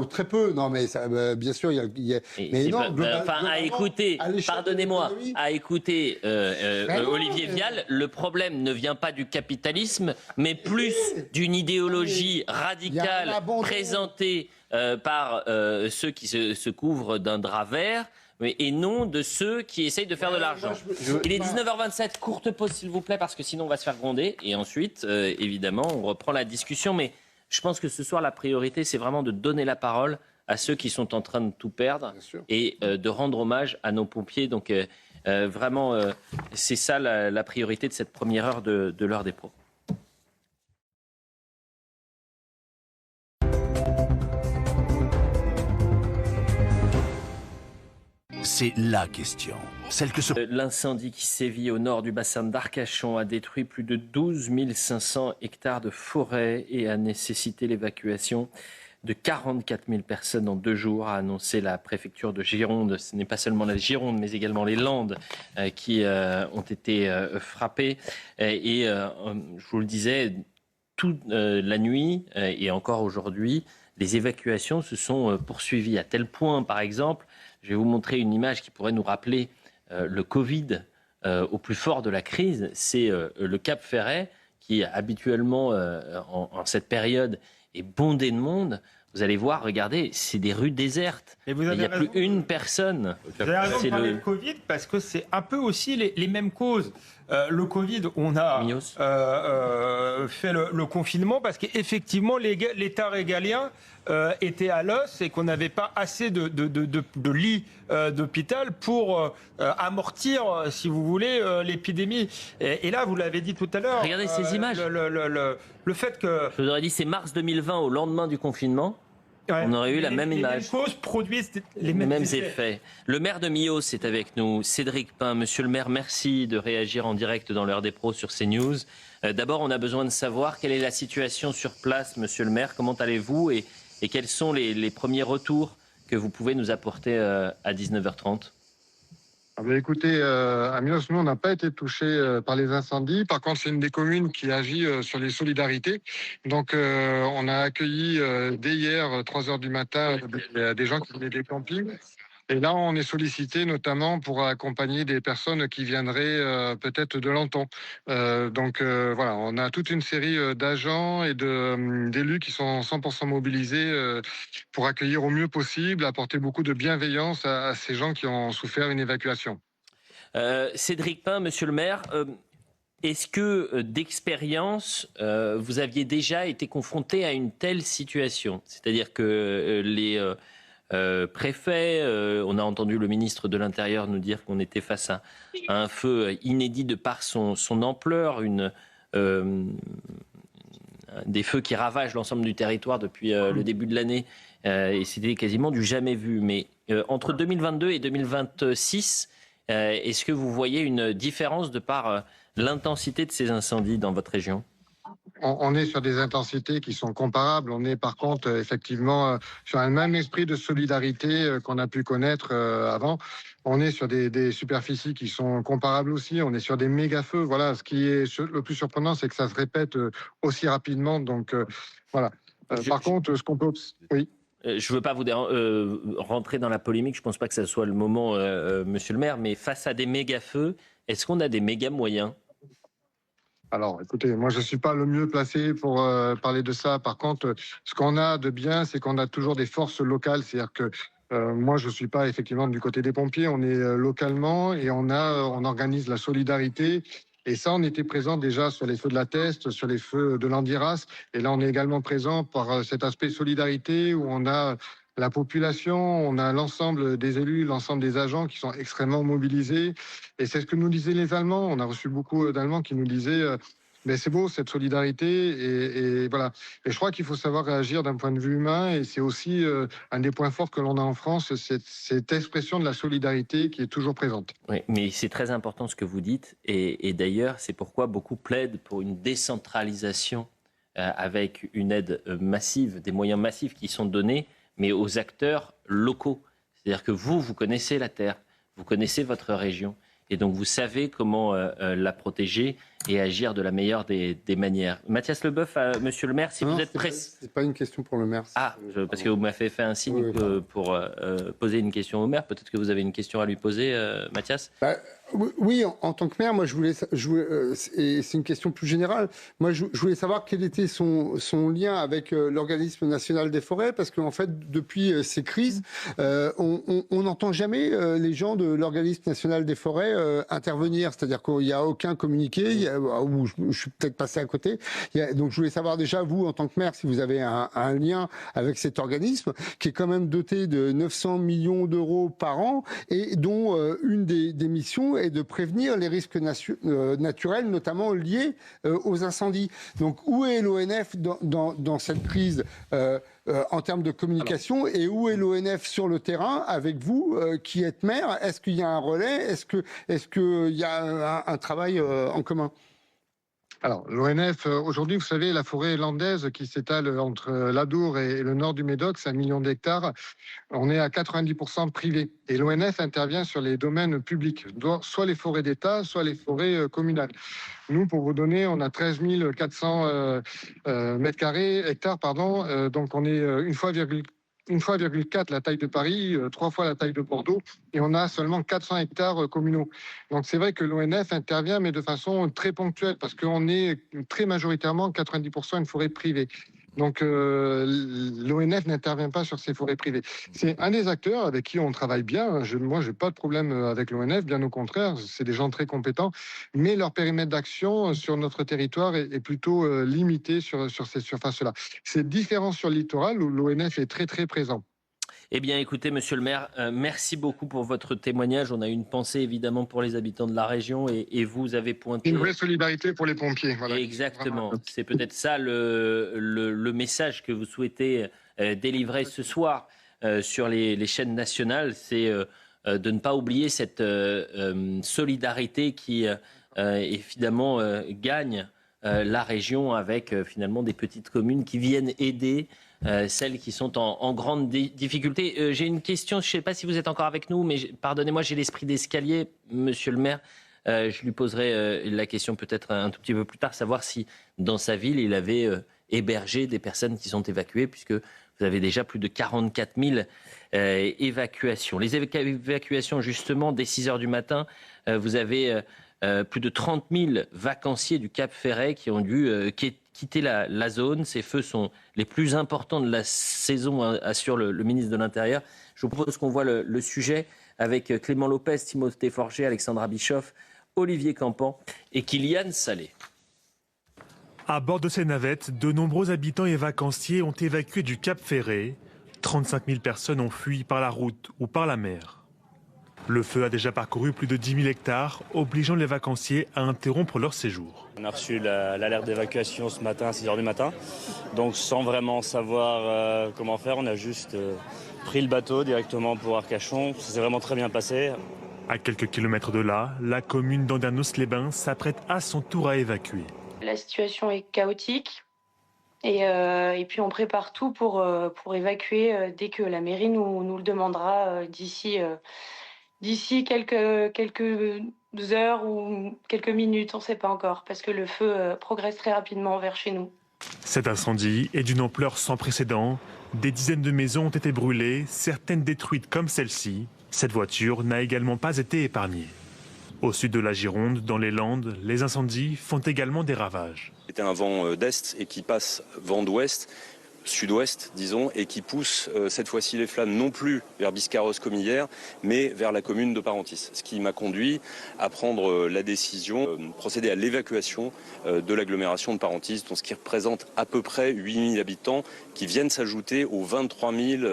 Speaker 9: très peu. Non, mais ça, bien sûr, il y a. Mais non,
Speaker 1: à écouter, pardonnez-moi, à écouter Olivier Vial, le problème ne vient pas du capitalisme, mais plus d'une idéologie radicale présentée par ceux qui se couvrent d'un drap vert, et non de ceux qui essayent de faire de l'argent. Il est 19h27, courte pause s'il vous plaît, parce que sinon on va se faire gronder. Et ensuite, évidemment, on reprend la discussion. Mais je pense que ce soir, la priorité, c'est vraiment de donner la parole à ceux qui sont en train de tout perdre et de rendre hommage à nos pompiers. Donc vraiment, c'est ça la priorité de cette première heure de l'heure des pros.
Speaker 12: C'est la question. Celle que se...
Speaker 1: L'incendie qui sévit au nord du bassin d'Arcachon a détruit plus de 12 500 hectares de forêt et a nécessité l'évacuation de 44 000 personnes en 2 jours, a annoncé la préfecture de Gironde. Ce n'est pas seulement la Gironde, mais également les Landes qui ont été frappées. Et je vous le disais, toute la nuit et encore aujourd'hui, les évacuations se sont poursuivies à tel point, par exemple, je vais vous montrer une image qui pourrait nous rappeler le Covid au plus fort de la crise. C'est le Cap Ferret qui, habituellement, en cette période, est bondé de monde. Vous allez voir, regardez, c'est des rues désertes. Il n'y a plus une personne.
Speaker 6: Vous avez raison de parler de Covid parce que c'est un peu aussi les mêmes causes. Le Covid, on a fait le confinement parce qu'effectivement, l'État régalien était à l'os et qu'on n'avait pas assez de lits d'hôpital pour amortir, si vous voulez, l'épidémie. Et là, vous l'avez dit tout à l'heure.
Speaker 1: Regardez ces images.
Speaker 6: Le fait que...
Speaker 1: Je vous aurais dit, c'est mars 2020, au lendemain du confinement. Ouais, on aurait eu la même image.
Speaker 6: Les mêmes causes produisent les
Speaker 1: mêmes effets. Le maire de Millau est avec nous, Cédric Pin. Monsieur le maire, merci de réagir en direct dans l'heure des pros sur CNews. D'abord, on a besoin de savoir quelle est la situation sur place, monsieur le maire. Comment allez-vous et quels sont les premiers retours que vous pouvez nous apporter à 19h30 ?
Speaker 13: Écoutez, à Millau, nous, on n'a pas été touché par les incendies. Par contre, c'est une des communes qui agit sur les solidarités. Donc, on a accueilli dès hier, 3 heures du matin, des gens qui venaient des campings. Et là, on est sollicité notamment pour accompagner des personnes qui viendraient peut-être de Lenton. Donc, voilà, on a toute une série d'agents et d'élus qui sont 100% mobilisés pour accueillir au mieux possible, apporter beaucoup de bienveillance à ces gens qui ont souffert une évacuation.
Speaker 1: Cédric Pin, monsieur le maire, est-ce que d'expérience, vous aviez déjà été confronté à une telle situation ? C'est-à-dire que les... préfet, on a entendu le ministre de l'Intérieur nous dire qu'on était face à un feu inédit de par son ampleur, des feux qui ravagent l'ensemble du territoire depuis le début de l'année, et c'était quasiment du jamais vu. Mais entre 2022 et 2026, est-ce que vous voyez une différence de par l'intensité de ces incendies dans votre région ?
Speaker 13: On est sur des intensités qui sont comparables. On est par contre effectivement sur un même esprit de solidarité qu'on a pu connaître avant. On est sur des superficies qui sont comparables aussi. On est sur des méga-feux. Voilà, ce qui est le plus surprenant, c'est que ça se répète aussi rapidement. Donc voilà. Par contre, ce qu'on peut... Oui.
Speaker 1: Je ne veux pas vous rentrer dans la polémique. Je ne pense pas que ce soit le moment, monsieur le maire. Mais face à des méga-feux, est-ce qu'on a des méga-moyens ?
Speaker 13: Alors, écoutez, moi, je ne suis pas le mieux placé pour parler de ça. Par contre, ce qu'on a de bien, c'est qu'on a toujours des forces locales. C'est-à-dire que moi, je ne suis pas effectivement du côté des pompiers. On est localement et on organise la solidarité. Et ça, on était présent déjà sur les feux de la Teste, sur les feux de l'Andiras. Et là, on est également présent par cet aspect solidarité où on a la population, on a l'ensemble des élus, l'ensemble des agents qui sont extrêmement mobilisés. Et c'est ce que nous disaient les Allemands. On a reçu beaucoup d'Allemands qui nous disaient mais c'est beau cette solidarité et voilà. Et je crois qu'il faut savoir réagir d'un point de vue humain et c'est aussi un des points forts que l'on a en France, cette expression de la solidarité qui est toujours présente.
Speaker 1: Oui, mais c'est très important ce que vous dites et d'ailleurs c'est pourquoi beaucoup plaident pour une décentralisation avec une aide massive, des moyens massifs qui sont donnés mais aux acteurs locaux. C'est-à-dire que vous connaissez la terre, vous connaissez votre région, et donc vous savez comment la protéger et agir de la meilleure des manières. Mathias Leboeuf, monsieur le maire, si vous êtes prêt.
Speaker 9: C'est pas une question pour le maire.
Speaker 1: Parce que vous m'avez fait un signe pour poser une question au maire. Peut-être que vous avez une question à lui poser, Mathias.
Speaker 9: Oui, en tant que maire, moi, et c'est une question plus générale. Moi, je voulais savoir quel était son lien avec l'Organisme national des forêts, parce qu'en fait, depuis ces crises, on n'entend jamais les gens de l'Organisme national des forêts intervenir. C'est-à-dire qu'il n'y a aucun communiqué, où je suis peut-être passé à côté. Donc, je voulais savoir déjà, vous, en tant que maire, si vous avez un lien avec cet organisme, qui est quand même doté de 900 millions d'euros par an, et dont une des missions est de prévenir les risques naturels, notamment liés aux incendies. Donc, où est l'ONF dans cette crise en termes de communication, et où est l'ONF sur le terrain avec vous qui êtes maire? Est-ce qu'il y a un relais? Est-ce qu'il y a un travail en commun?
Speaker 13: Alors, l'ONF, aujourd'hui, vous savez, la forêt landaise qui s'étale entre l'Adour et le nord du Médoc, c'est 1 million d'hectares, on est à 90% privé. Et l'ONF intervient sur les domaines publics, soit les forêts d'État, soit les forêts communales. Nous, pour vous donner, on a 13 400 hectares, donc on est une fois 1,4 la taille de Paris, 3 fois la taille de Bordeaux, et on a seulement 400 hectares communaux. Donc c'est vrai que l'ONF intervient, mais de façon très ponctuelle, parce qu'on est très majoritairement 90% une forêt privée. Donc l'ONF n'intervient pas sur ces forêts privées. C'est un des acteurs avec qui on travaille bien. Moi, je n'ai pas de problème avec l'ONF, bien au contraire, c'est des gens très compétents, mais leur périmètre d'action sur notre territoire est plutôt limité sur ces surfaces-là. C'est différent sur le littoral où l'ONF est très très présent.
Speaker 1: Eh bien, écoutez, monsieur le maire, merci beaucoup pour votre témoignage. On a une pensée évidemment pour les habitants de la région et vous avez pointé...
Speaker 13: Une vraie solidarité pour les pompiers. Voilà.
Speaker 1: Exactement. C'est peut-être ça le message que vous souhaitez délivrer ce soir sur les chaînes nationales. C'est de ne pas oublier cette solidarité qui, évidemment, gagne la région avec finalement des petites communes qui viennent aider celles qui sont en grande difficulté. J'ai une question, je ne sais pas si vous êtes encore avec nous, mais pardonnez-moi, j'ai l'esprit d'escalier, monsieur le maire. Je lui poserai la question peut-être un tout petit peu plus tard, savoir si dans sa ville, il avait hébergé des personnes qui sont évacuées, puisque vous avez déjà plus de 44 000 évacuations. Les évacuations, justement, dès 6 heures du matin, vous avez plus de 30 000 vacanciers du Cap Ferret qui ont dû quitter la zone. Ces feux sont les plus importants de la saison, assure le ministre de l'Intérieur. Je vous propose qu'on voit le sujet avec Clément Lopez, Timothée Forger, Alexandra Bischoff, Olivier Campan et Kylian Salé.
Speaker 14: À bord de ces navettes, de nombreux habitants et vacanciers ont évacué du Cap Ferret. 35 000 personnes ont fui par la route ou par la mer. Le feu a déjà parcouru plus de 10 000 hectares, obligeant les vacanciers à interrompre leur séjour.
Speaker 15: On a reçu l'alerte d'évacuation ce matin à 6 h du matin. Donc sans vraiment savoir comment faire, on a juste pris le bateau directement pour Arcachon. Ça s'est vraiment très bien passé.
Speaker 14: À quelques kilomètres de là, la commune d'Andanos-les-Bains s'apprête à son tour à évacuer.
Speaker 16: La situation est chaotique et puis on prépare tout pour évacuer dès que la mairie nous le demandera d'ici quelques heures ou quelques minutes, on ne sait pas encore, parce que le feu progresse très rapidement vers chez nous.
Speaker 14: Cet incendie est d'une ampleur sans précédent. Des dizaines de maisons ont été brûlées, certaines détruites comme celle-ci. Cette voiture n'a également pas été épargnée. Au sud de la Gironde, dans les Landes, les incendies font également des ravages.
Speaker 17: C'était un vent d'est et qui passe vent d'ouest, sud-ouest, disons, et qui pousse cette fois-ci les flammes non plus vers Biscarrosse comme hier, mais vers la commune de Parentis. Ce qui m'a conduit à prendre la décision de procéder à l'évacuation de l'agglomération de Parentis, ce qui représente à peu près 8 000 habitants qui viennent s'ajouter aux 23 000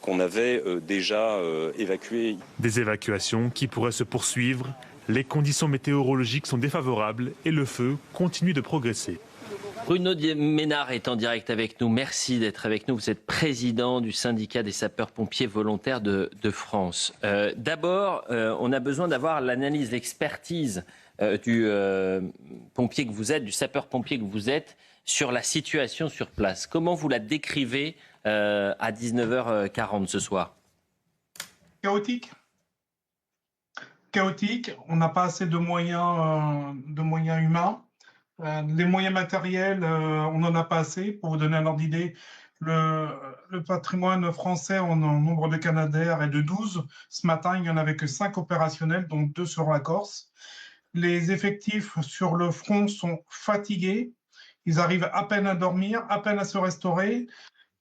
Speaker 17: qu'on avait déjà évacués.
Speaker 14: Des évacuations qui pourraient se poursuivre. Les conditions météorologiques sont défavorables et le feu continue de progresser.
Speaker 1: Bruno Ménard est en direct avec nous. Merci d'être avec nous. Vous êtes président du syndicat des sapeurs-pompiers volontaires de France. D'abord, on a besoin d'avoir l'analyse, l'expertise du pompier que vous êtes, du sapeur-pompier que vous êtes, sur la situation sur place. Comment vous la décrivez à 19h40 ce soir ?
Speaker 18: Chaotique. chaotique. On n'a pas assez de moyens humains. Les moyens matériels, on n'en a pas assez. Pour vous donner un ordre d'idée, le patrimoine français en nombre de Canadair est de 12. Ce matin, il n'y en avait que 5 opérationnels, dont 2 sur la Corse. Les effectifs sur le front sont fatigués. Ils arrivent à peine à dormir, à peine à se restaurer.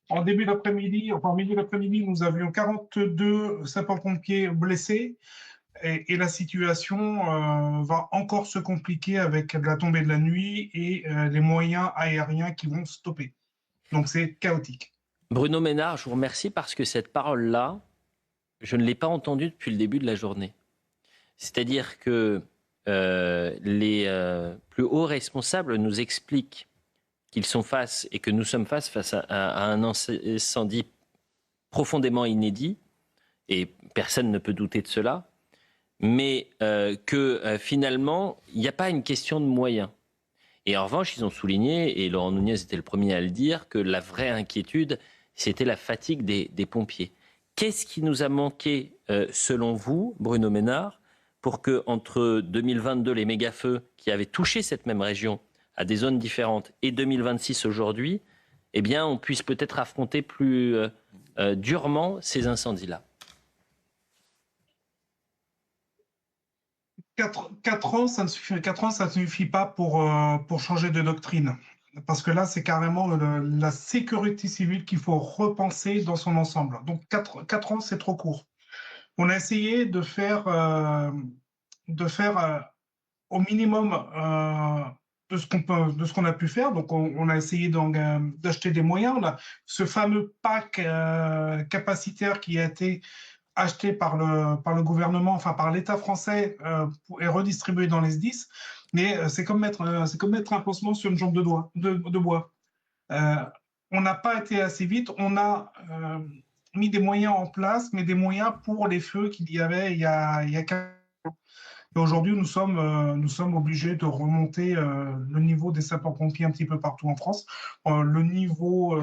Speaker 18: En début d'après-midi, en milieu d'après-midi, nous avions 42 sapeurs-pompiers blessés. Et la situation va encore se compliquer avec la tombée de la nuit et les moyens aériens qui vont stopper. Donc c'est chaotique.
Speaker 1: Bruno Ménard, je vous remercie parce que cette parole-là, je ne l'ai pas entendue depuis le début de la journée. C'est-à-dire que les plus hauts responsables nous expliquent qu'ils sont face et que nous sommes face à un incendie profondément inédit, et personne ne peut douter de cela, mais que finalement, il n'y a pas une question de moyens. Et en revanche, ils ont souligné, et Laurent Nunez était le premier à le dire, que la vraie inquiétude, c'était la fatigue des pompiers. Qu'est-ce qui nous a manqué, selon vous, Bruno Ménard, pour que entre 2022, les méga-feux qui avaient touché cette même région à des zones différentes, et 2026 aujourd'hui, eh bien, on puisse peut-être affronter plus durement ces incendies-là?
Speaker 18: 4 ans, ça ne suffit pas pour changer de doctrine. Parce que là, c'est carrément la sécurité civile qu'il faut repenser dans son ensemble. Donc 4 ans, c'est trop court. On a essayé de faire au minimum de ce qu'on a pu faire. Donc on a essayé d'acheter des moyens. On a ce fameux pack capacitaire qui a été acheté par le gouvernement, enfin par l'État français, et redistribué dans les SDIS. Mais c'est comme mettre un pansement sur une jambe de bois. On n'a pas été assez vite. On a mis des moyens en place, mais des moyens pour les feux qu'il y avait il y a 15 ans. Et aujourd'hui, nous sommes obligés de remonter le niveau des sapeurs-pompiers un petit peu partout en France, le niveau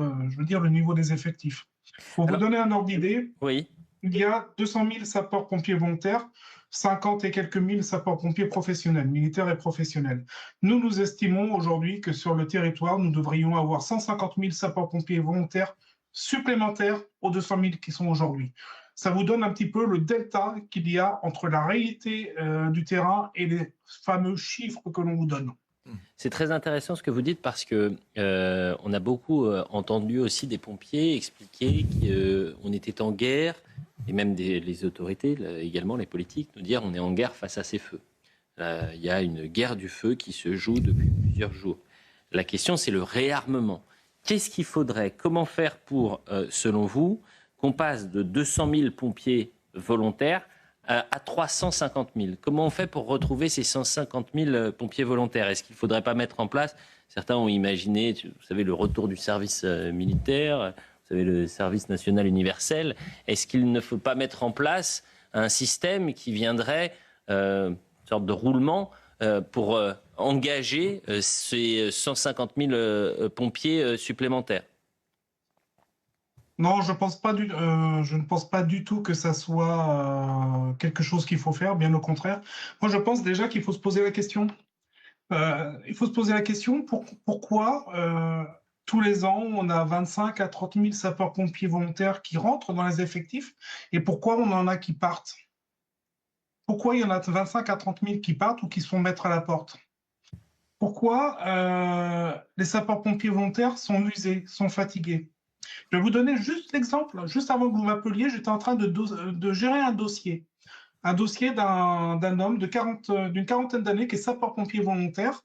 Speaker 18: des effectifs. Pour vous donner un ordre d'idée,
Speaker 1: oui.
Speaker 18: Il y a 200 000 sapeurs-pompiers volontaires, 50 et quelques mille sapeurs-pompiers professionnels, militaires et professionnels. Nous estimons aujourd'hui que sur le territoire, nous devrions avoir 150 000 sapeurs-pompiers volontaires supplémentaires aux 200 000 qui sont aujourd'hui. Ça vous donne un petit peu le delta qu'il y a entre la réalité du terrain et les fameux chiffres que l'on vous donne.
Speaker 1: C'est très intéressant ce que vous dites parce que on a beaucoup entendu aussi des pompiers expliquer qu'on était en guerre, et même les autorités, également les politiques, nous dire on est en guerre face à ces feux. Il y a une guerre du feu qui se joue depuis plusieurs jours. La question, c'est le réarmement. Qu'est-ce qu'il faudrait? Comment faire pour, selon vous, qu'on passe de 200 000 pompiers volontaires à 350 000. Comment on fait pour retrouver ces 150 000 pompiers volontaires? Est-ce qu'il ne faudrait pas mettre en place, certains ont imaginé, vous savez, le retour du service militaire, vous savez, le service national universel. Est-ce qu'il ne faut pas mettre en place un système qui viendrait, une sorte de roulement, pour engager ces 150 000 pompiers supplémentaires?
Speaker 18: Non, je ne pense pas du tout que ça soit quelque chose qu'il faut faire, bien au contraire. Moi, je pense déjà qu'il faut se poser la question. Il faut se poser la question pourquoi tous les ans, on a 25 à 30 000 sapeurs-pompiers volontaires qui rentrent dans les effectifs et pourquoi on en a qui partent? Pourquoi il y en a 25 à 30 000 qui partent ou qui se font mettre à la porte? Pourquoi les sapeurs-pompiers volontaires sont usés, sont fatigués? Je vais vous donner juste l'exemple. Juste avant que vous m'appeliez, j'étais en train de gérer un dossier. Un dossier d'un homme d'une quarantaine d'années qui est sapeur-pompier volontaire.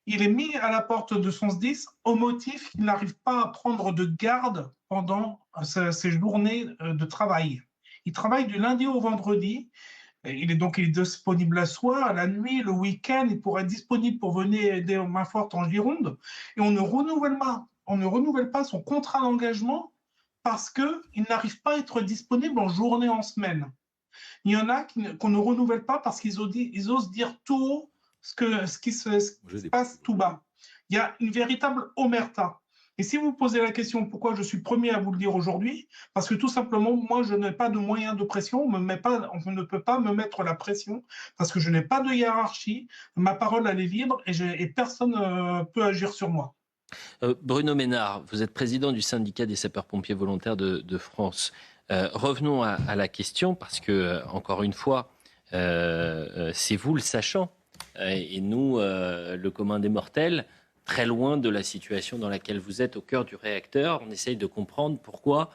Speaker 18: Il est mis à la porte de son SDIS au motif qu'il n'arrive pas à prendre de garde pendant ses journées de travail. Il travaille du lundi au vendredi. Il est disponible la soir, la nuit, le week-end. Il pourrait être disponible pour venir aider aux mains fortes en Gironde. Et on ne renouvelle pas son contrat d'engagement parce qu'il n'arrive pas à être disponible en journée, en semaine. Il y en a qu'on ne renouvelle pas parce qu'ils osent dire tout haut ce qui se passe tout bas. Il y a une véritable omerta. Et si vous posez la question pourquoi je suis premier à vous le dire aujourd'hui, parce que tout simplement, moi, je n'ai pas de moyens de pression, on ne peut pas me mettre la pression, parce que je n'ai pas de hiérarchie, ma parole, elle est libre, et personne ne peut agir sur moi.
Speaker 1: Bruno Ménard, vous êtes président du syndicat des sapeurs-pompiers volontaires de France. Revenons à la question, parce que, encore une fois, c'est vous le sachant, et nous, le commun des mortels, très loin de la situation dans laquelle vous êtes, au cœur du réacteur. On essaye de comprendre pourquoi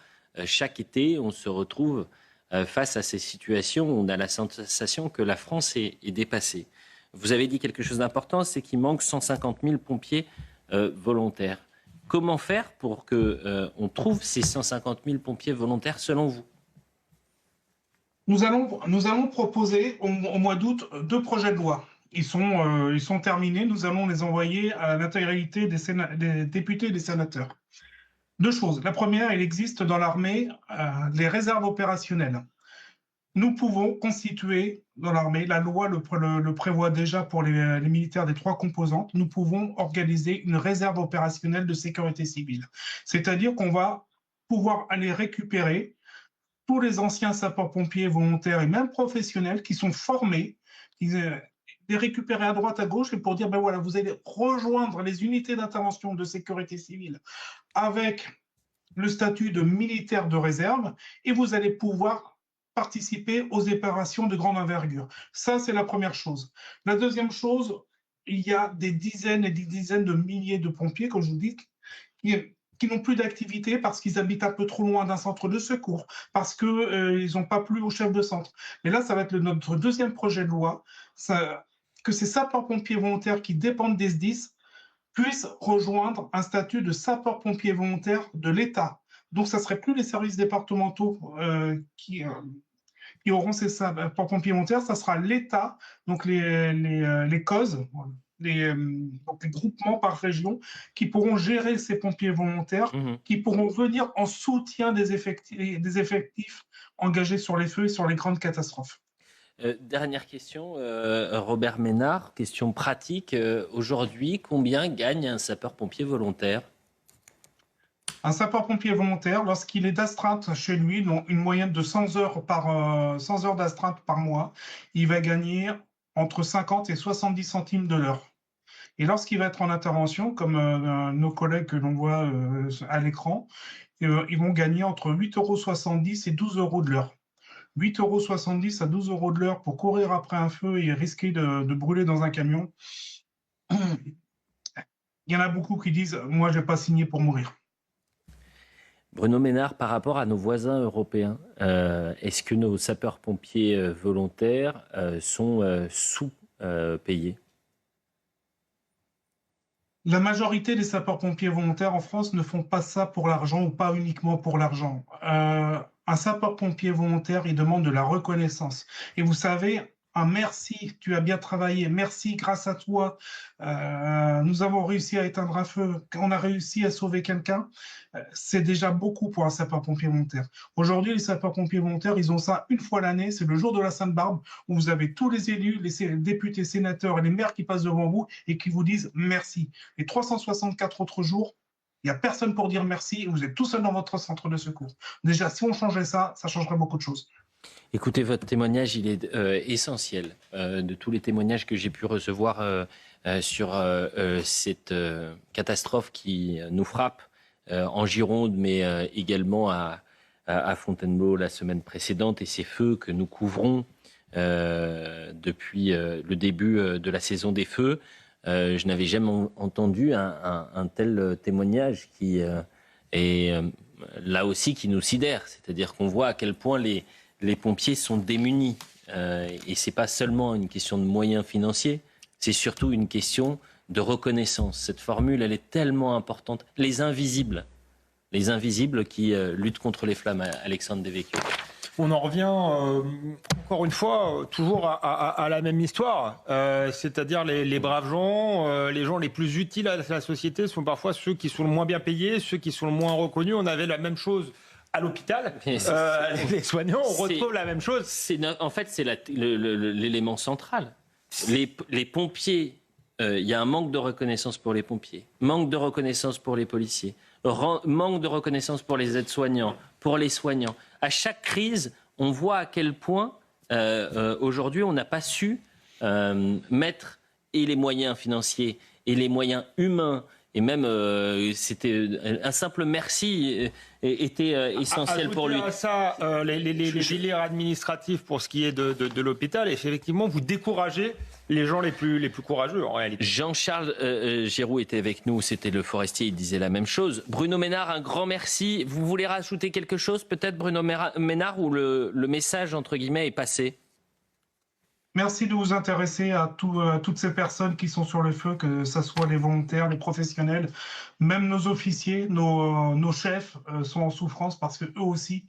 Speaker 1: chaque été, on se retrouve face à ces situations où on a la sensation que la France est dépassée. Vous avez dit quelque chose d'important, c'est qu'il manque 150 000 pompiers volontaires. Comment faire pour qu'on trouve ces 150 000 pompiers volontaires selon vous ?
Speaker 18: Nous allons proposer au mois d'août 2 projets de loi. Ils sont terminés, nous allons les envoyer à l'intégralité des députés et des sénateurs. 2 choses. La première, il existe dans l'armée les réserves opérationnelles. Nous pouvons constituer dans l'armée, la loi le prévoit déjà pour les militaires des 3 composantes, nous pouvons organiser une réserve opérationnelle de sécurité civile. C'est-à-dire qu'on va pouvoir aller récupérer tous les anciens sapeurs-pompiers volontaires et même professionnels qui sont formés, les récupérer à droite, à gauche, et pour dire, ben voilà, vous allez rejoindre les unités d'intervention de sécurité civile avec le statut de militaire de réserve, et vous allez pouvoir participer aux opérations de grande envergure. Ça, c'est la première chose. La deuxième chose, il y a des dizaines et des dizaines de milliers de pompiers, comme je vous dis, qui n'ont plus d'activité parce qu'ils habitent un peu trop loin d'un centre de secours, parce qu'ils n'ont pas plu au chef de centre. Mais là, ça va être notre deuxième projet de loi, que ces sapeurs-pompiers volontaires qui dépendent des SDIS puissent rejoindre un statut de sapeurs-pompiers volontaires de l'État. Donc, ça ne serait plus les services départementaux qui auront ces sapeurs-pompiers volontaires, ça sera l'État, donc les COS, donc les groupements par région, qui pourront gérer ces pompiers volontaires, qui pourront venir en soutien des effectifs engagés sur les feux et sur les grandes catastrophes.
Speaker 1: Dernière question, Robert Ménard, question pratique. Aujourd'hui, combien gagne un sapeur-pompier volontaire ?
Speaker 18: Un sapeur-pompier volontaire, lorsqu'il est d'astreinte chez lui, donc une moyenne de 100 heures d'astreinte par mois, il va gagner entre 50 et 70 centimes de l'heure. Et lorsqu'il va être en intervention, comme nos collègues que l'on voit à l'écran, ils vont gagner entre 8,70 € et 12 € de l'heure. 8,70 € à 12 € de l'heure pour courir après un feu et risquer de brûler dans un camion. Il y en a beaucoup qui disent « moi, je n'ai pas signé pour mourir ».
Speaker 1: Bruno Ménard, par rapport à nos voisins européens, est-ce que nos sapeurs-pompiers volontaires sont sous-payés ?
Speaker 18: La majorité des sapeurs-pompiers volontaires en France ne font pas ça pour l'argent ou pas uniquement pour l'argent. Un sapeur-pompier volontaire, il demande de la reconnaissance. Et vous savez, un merci, tu as bien travaillé, merci, grâce à toi, nous avons réussi à éteindre un feu, on a réussi à sauver quelqu'un, c'est déjà beaucoup pour un sapeur-pompier volontaire. Aujourd'hui, les sapeurs-pompiers volontaires, ils ont ça une fois l'année, c'est le jour de la Sainte-Barbe, où vous avez tous les élus, les députés, sénateurs et les maires qui passent devant vous et qui vous disent merci. Les 364 autres jours, il n'y a personne pour dire merci et vous êtes tout seul dans votre centre de secours. Déjà, si on changeait ça, ça changerait beaucoup de choses.
Speaker 1: Écoutez, votre témoignage, il est essentiel. De tous les témoignages que j'ai pu recevoir sur cette catastrophe qui nous frappe en Gironde, mais également à Fontainebleau la semaine précédente, et ces feux que nous couvrons depuis le début de la saison des feux. Je n'avais jamais entendu un tel témoignage qui est là aussi qui nous sidère. C'est-à-dire qu'on voit à quel point les pompiers sont démunis. Et ce n'est pas seulement une question de moyens financiers, c'est surtout une question de reconnaissance. Cette formule, elle est tellement importante. Les invisibles qui luttent contre les flammes, Alexandre Devecchio.
Speaker 6: On en revient, encore une fois, toujours à la même histoire. C'est-à-dire les braves gens, les gens les plus utiles à la société sont parfois ceux qui sont le moins bien payés, ceux qui sont le moins reconnus. On avait la même chose à l'hôpital. Les soignants, on retrouve la même chose.
Speaker 1: En fait, c'est l'élément central. Les pompiers, il y a un manque de reconnaissance pour les pompiers, manque de reconnaissance pour les policiers, manque de reconnaissance pour les aides-soignants, pour les soignants. À chaque crise, on voit à quel point aujourd'hui on n'a pas su mettre et les moyens financiers et les moyens humains. Et même, c'était un simple merci était essentiel pour lui.
Speaker 6: À ça, les délires administratifs pour ce qui est de l'hôpital, effectivement, vous découragez les gens les plus courageux en réalité.
Speaker 1: Jean-Charles Giroux était avec nous, c'était le forestier, il disait la même chose. Bruno Ménard, un grand merci. Vous voulez rajouter quelque chose peut-être, Bruno Ménard, ou le message, entre guillemets, est passé ?
Speaker 18: Merci de vous intéresser à toutes ces personnes qui sont sur le feu, que ce soit les volontaires, les professionnels, même nos officiers, nos chefs sont en souffrance parce qu'eux aussi,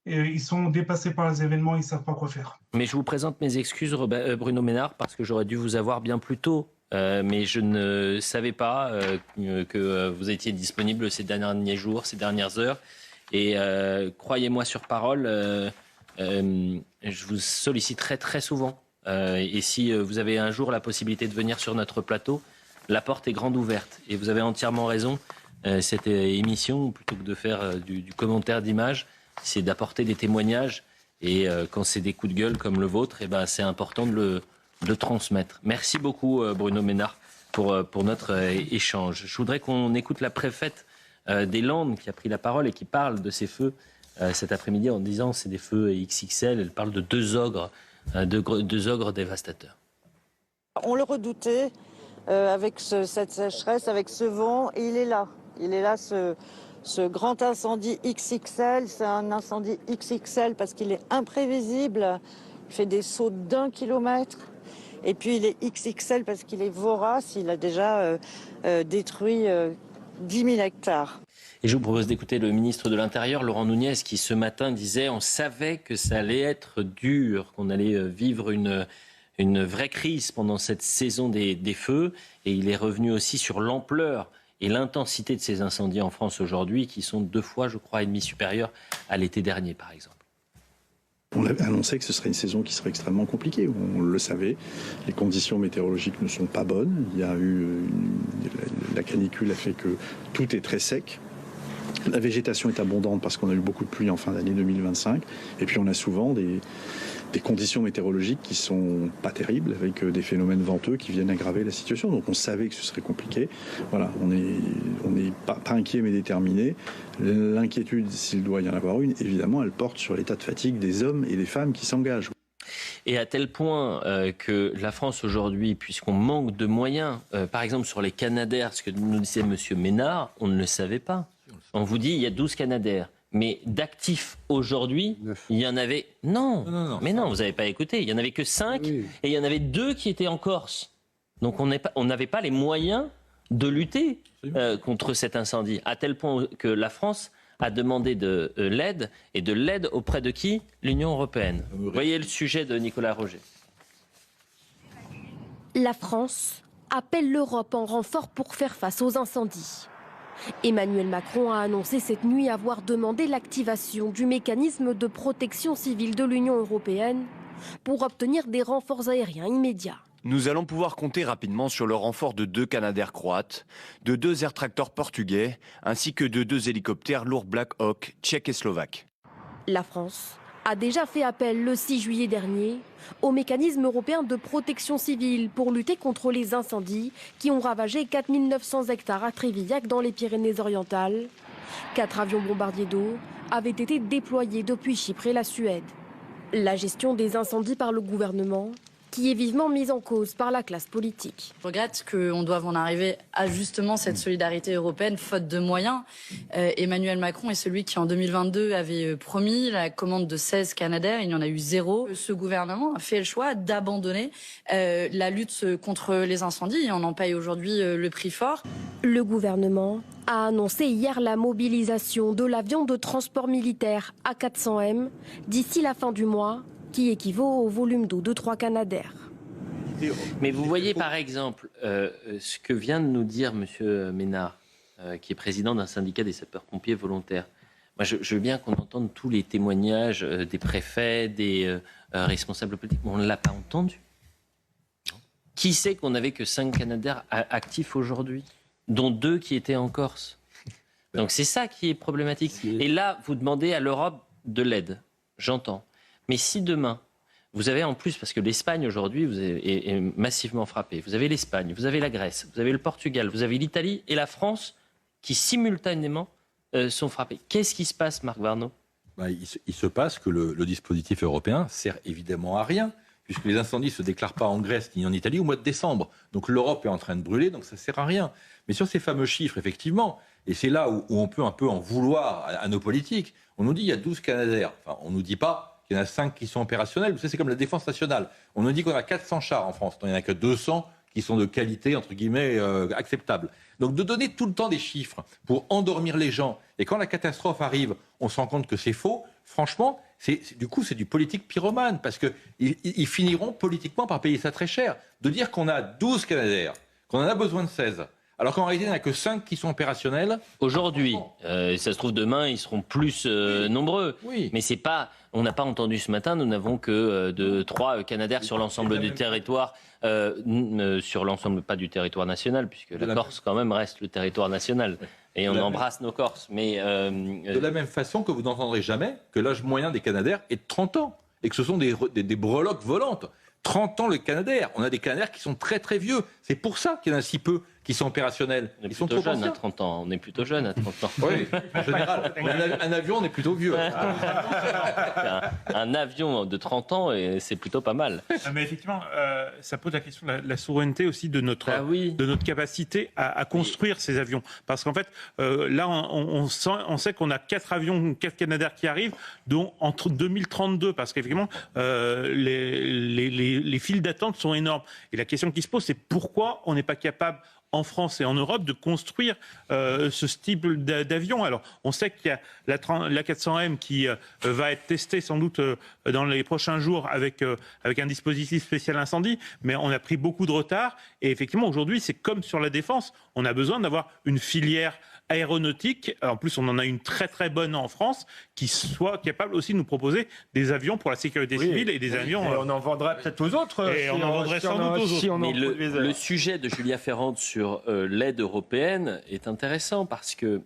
Speaker 18: ils sont dépassés par les événements, ils ne savent pas quoi faire.
Speaker 1: Mais je vous présente mes excuses, Bruno Ménard, parce que j'aurais dû vous avoir bien plus tôt. Mais je ne savais pas que vous étiez disponible ces derniers jours, ces dernières heures. Et croyez-moi sur parole, je vous solliciterai très souvent. Et si vous avez un jour la possibilité de venir sur notre plateau, la porte est grande ouverte. Et vous avez entièrement raison, cette émission, plutôt que de faire du commentaire d'image, c'est d'apporter des témoignages. Et quand c'est des coups de gueule comme le vôtre, c'est important de le transmettre. Merci beaucoup Bruno Ménard pour notre échange. Je voudrais qu'on écoute la préfète des Landes qui a pris la parole et qui parle de ces feux cet après-midi en disant c'est des feux XXL. Elle parle de deux ogres dévastateurs.
Speaker 19: On le redoutait avec cette sécheresse, avec ce vent, et il est là. Il est là, ce grand incendie XXL. C'est un incendie XXL parce qu'il est imprévisible. Il fait des sauts d'1 kilomètre. Et puis il est XXL parce qu'il est vorace. Il a déjà détruit 10 000 hectares.
Speaker 1: Et je vous propose d'écouter le ministre de l'Intérieur, Laurent Nunez, qui ce matin disait on savait que ça allait être dur, qu'on allait vivre une vraie crise pendant cette saison des feux. Et il est revenu aussi sur l'ampleur et l'intensité de ces incendies en France aujourd'hui, qui sont 2 fois, je crois, et demi supérieures à l'été dernier, par exemple.
Speaker 20: On avait annoncé que ce serait une saison qui serait extrêmement compliquée. On le savait. Les conditions météorologiques ne sont pas bonnes. Il y a eu la canicule a fait que tout est très sec. La végétation est abondante parce qu'on a eu beaucoup de pluie en fin d'année 2025. Et puis on a souvent des conditions météorologiques qui sont pas terribles, avec des phénomènes venteux qui viennent aggraver la situation. Donc on savait que ce serait compliqué. Voilà, on n'est pas inquiet mais déterminé. L'inquiétude, s'il doit y en avoir une, évidemment, elle porte sur l'état de fatigue des hommes et des femmes qui s'engagent.
Speaker 1: Et à tel point que la France aujourd'hui, puisqu'on manque de moyens, par exemple sur les Canadair, ce que nous disait M. Ménard, on ne le savait pas. On vous dit il y a 12 Canadair. Mais d'actifs aujourd'hui, il y en avait... Non, mais non, vous n'avez pas écouté. Il n'y en avait que 5 et il y en avait 2 qui étaient en Corse. Donc on n'avait pas les moyens de lutter contre cet incendie. À tel point que la France a demandé de l'aide. Et de l'aide auprès de qui ? L'Union européenne. Vous voyez le sujet de Nicolas Roger.
Speaker 21: La France appelle l'Europe en renfort pour faire face aux incendies. Emmanuel Macron a annoncé cette nuit avoir demandé l'activation du mécanisme de protection civile de l'Union européenne pour obtenir des renforts aériens immédiats.
Speaker 22: Nous allons pouvoir compter rapidement sur le renfort de 2 Canadair croates, de 2 Air Tractor portugais, ainsi que de 2 hélicoptères lourds Black Hawk tchèques et slovaques.
Speaker 21: La France a déjà fait appel le 6 juillet dernier au mécanisme européen de protection civile pour lutter contre les incendies qui ont ravagé 4 900 hectares à Trévillac dans les Pyrénées-Orientales. 4 avions bombardiers d'eau avaient été déployés depuis Chypre et la Suède. La gestion des incendies par le gouvernement qui est vivement mise en cause par la classe politique.
Speaker 23: Je regrette qu'on doive en arriver à justement cette solidarité européenne, faute de moyens. Emmanuel Macron est celui qui, en 2022, avait promis la commande de 16 Canadair. Il n'y en a eu 0. Ce gouvernement a fait le choix d'abandonner la lutte contre les incendies et on en paye aujourd'hui le prix fort.
Speaker 21: Le gouvernement a annoncé hier la mobilisation de l'avion de transport militaire A400M d'ici la fin du mois, qui équivaut au volume d'eau de 3 Canadair.
Speaker 1: Mais vous voyez par exemple ce que vient de nous dire M. Ménard, qui est président d'un syndicat des sapeurs-pompiers volontaires. Moi, je veux bien qu'on entende tous les témoignages des préfets, des responsables politiques, mais on ne l'a pas entendu. Qui sait qu'on n'avait que 5 Canadair actifs aujourd'hui, dont 2 qui étaient en Corse ? Donc c'est ça qui est problématique. Et là, vous demandez à l'Europe de l'aide, j'entends. Mais si demain, vous avez en plus, parce que l'Espagne aujourd'hui est massivement frappée, vous avez l'Espagne, vous avez la Grèce, vous avez le Portugal, vous avez l'Italie et la France qui simultanément sont frappés. Qu'est-ce qui se passe, Marc Varnaud ?
Speaker 8: Il se passe que le dispositif européen sert évidemment à rien, puisque les incendies ne se déclarent pas en Grèce ni en Italie au mois de décembre. Donc l'Europe est en train de brûler, donc ça ne sert à rien. Mais sur ces fameux chiffres, effectivement, et c'est là où on peut un peu en vouloir à nos politiques, on nous dit qu'il y a 12 Canadair. Enfin, on ne nous dit pas qu'il y en a 5 qui sont opérationnels. Vous savez, c'est comme la défense nationale. On nous dit qu'on a 400 chars en France. Il n'y en a que 200 qui sont de qualité, entre guillemets, acceptable. Donc de donner tout le temps des chiffres pour endormir les gens, et quand la catastrophe arrive, on se rend compte que c'est faux, franchement, du coup, c'est du politique pyromane, parce qu'ils finiront politiquement par payer ça très cher. De dire qu'on a 12 Canadair, qu'on en a besoin de 16, alors qu'en réalité, il n'y en a que 5 qui sont opérationnels.
Speaker 1: Aujourd'hui, ça se trouve demain, ils seront plus nombreux.
Speaker 8: Oui.
Speaker 1: Mais c'est pas, on n'a pas entendu ce matin, nous n'avons que 3 Canadair sur l'ensemble du territoire, sur l'ensemble pas du territoire national, puisque la Corse quand même reste le territoire national. Et on embrasse nos Corses. Mais,
Speaker 8: de la même façon que vous n'entendrez jamais que l'âge moyen des Canadair est de 30 ans, et que ce sont des breloques volantes. 30 ans le Canadair. On a des Canadair qui sont très très vieux. C'est pour ça qu'il y en a si peu qui sont opérationnels.
Speaker 1: Ils sont plutôt jeunes à 30 ans. On est plutôt jeunes à 30 ans.
Speaker 8: Oui, en général. Un avion, on est plutôt vieux.
Speaker 1: Un avion de 30 ans, c'est plutôt pas mal.
Speaker 10: Mais effectivement, ça pose la question de la souveraineté aussi de notre capacité à construire ces avions. Parce qu'en fait, là, on sait qu'on a 4 avions, 4 Canadair qui arrivent, dont entre 2032, parce qu'effectivement, les files d'attente sont énormes. Et la question qui se pose, c'est pourquoi on n'est pas capable, en France et en Europe, de construire ce type d'avion. Alors, on sait qu'il y a la 400M qui va être testée sans doute dans les prochains jours avec un dispositif spécial incendie, mais on a pris beaucoup de retard. Et effectivement, aujourd'hui, c'est comme sur la défense, on a besoin d'avoir une filière aéronautique, en plus on en a une très très bonne en France, qui soit capable aussi de nous proposer des avions pour la sécurité civile et des avions...
Speaker 6: Et on en vendra peut-être aux autres.
Speaker 10: Et on en vendrait sans doute aux autres.
Speaker 1: Mais le sujet de Julia Ferrand sur l'aide européenne est intéressant parce que,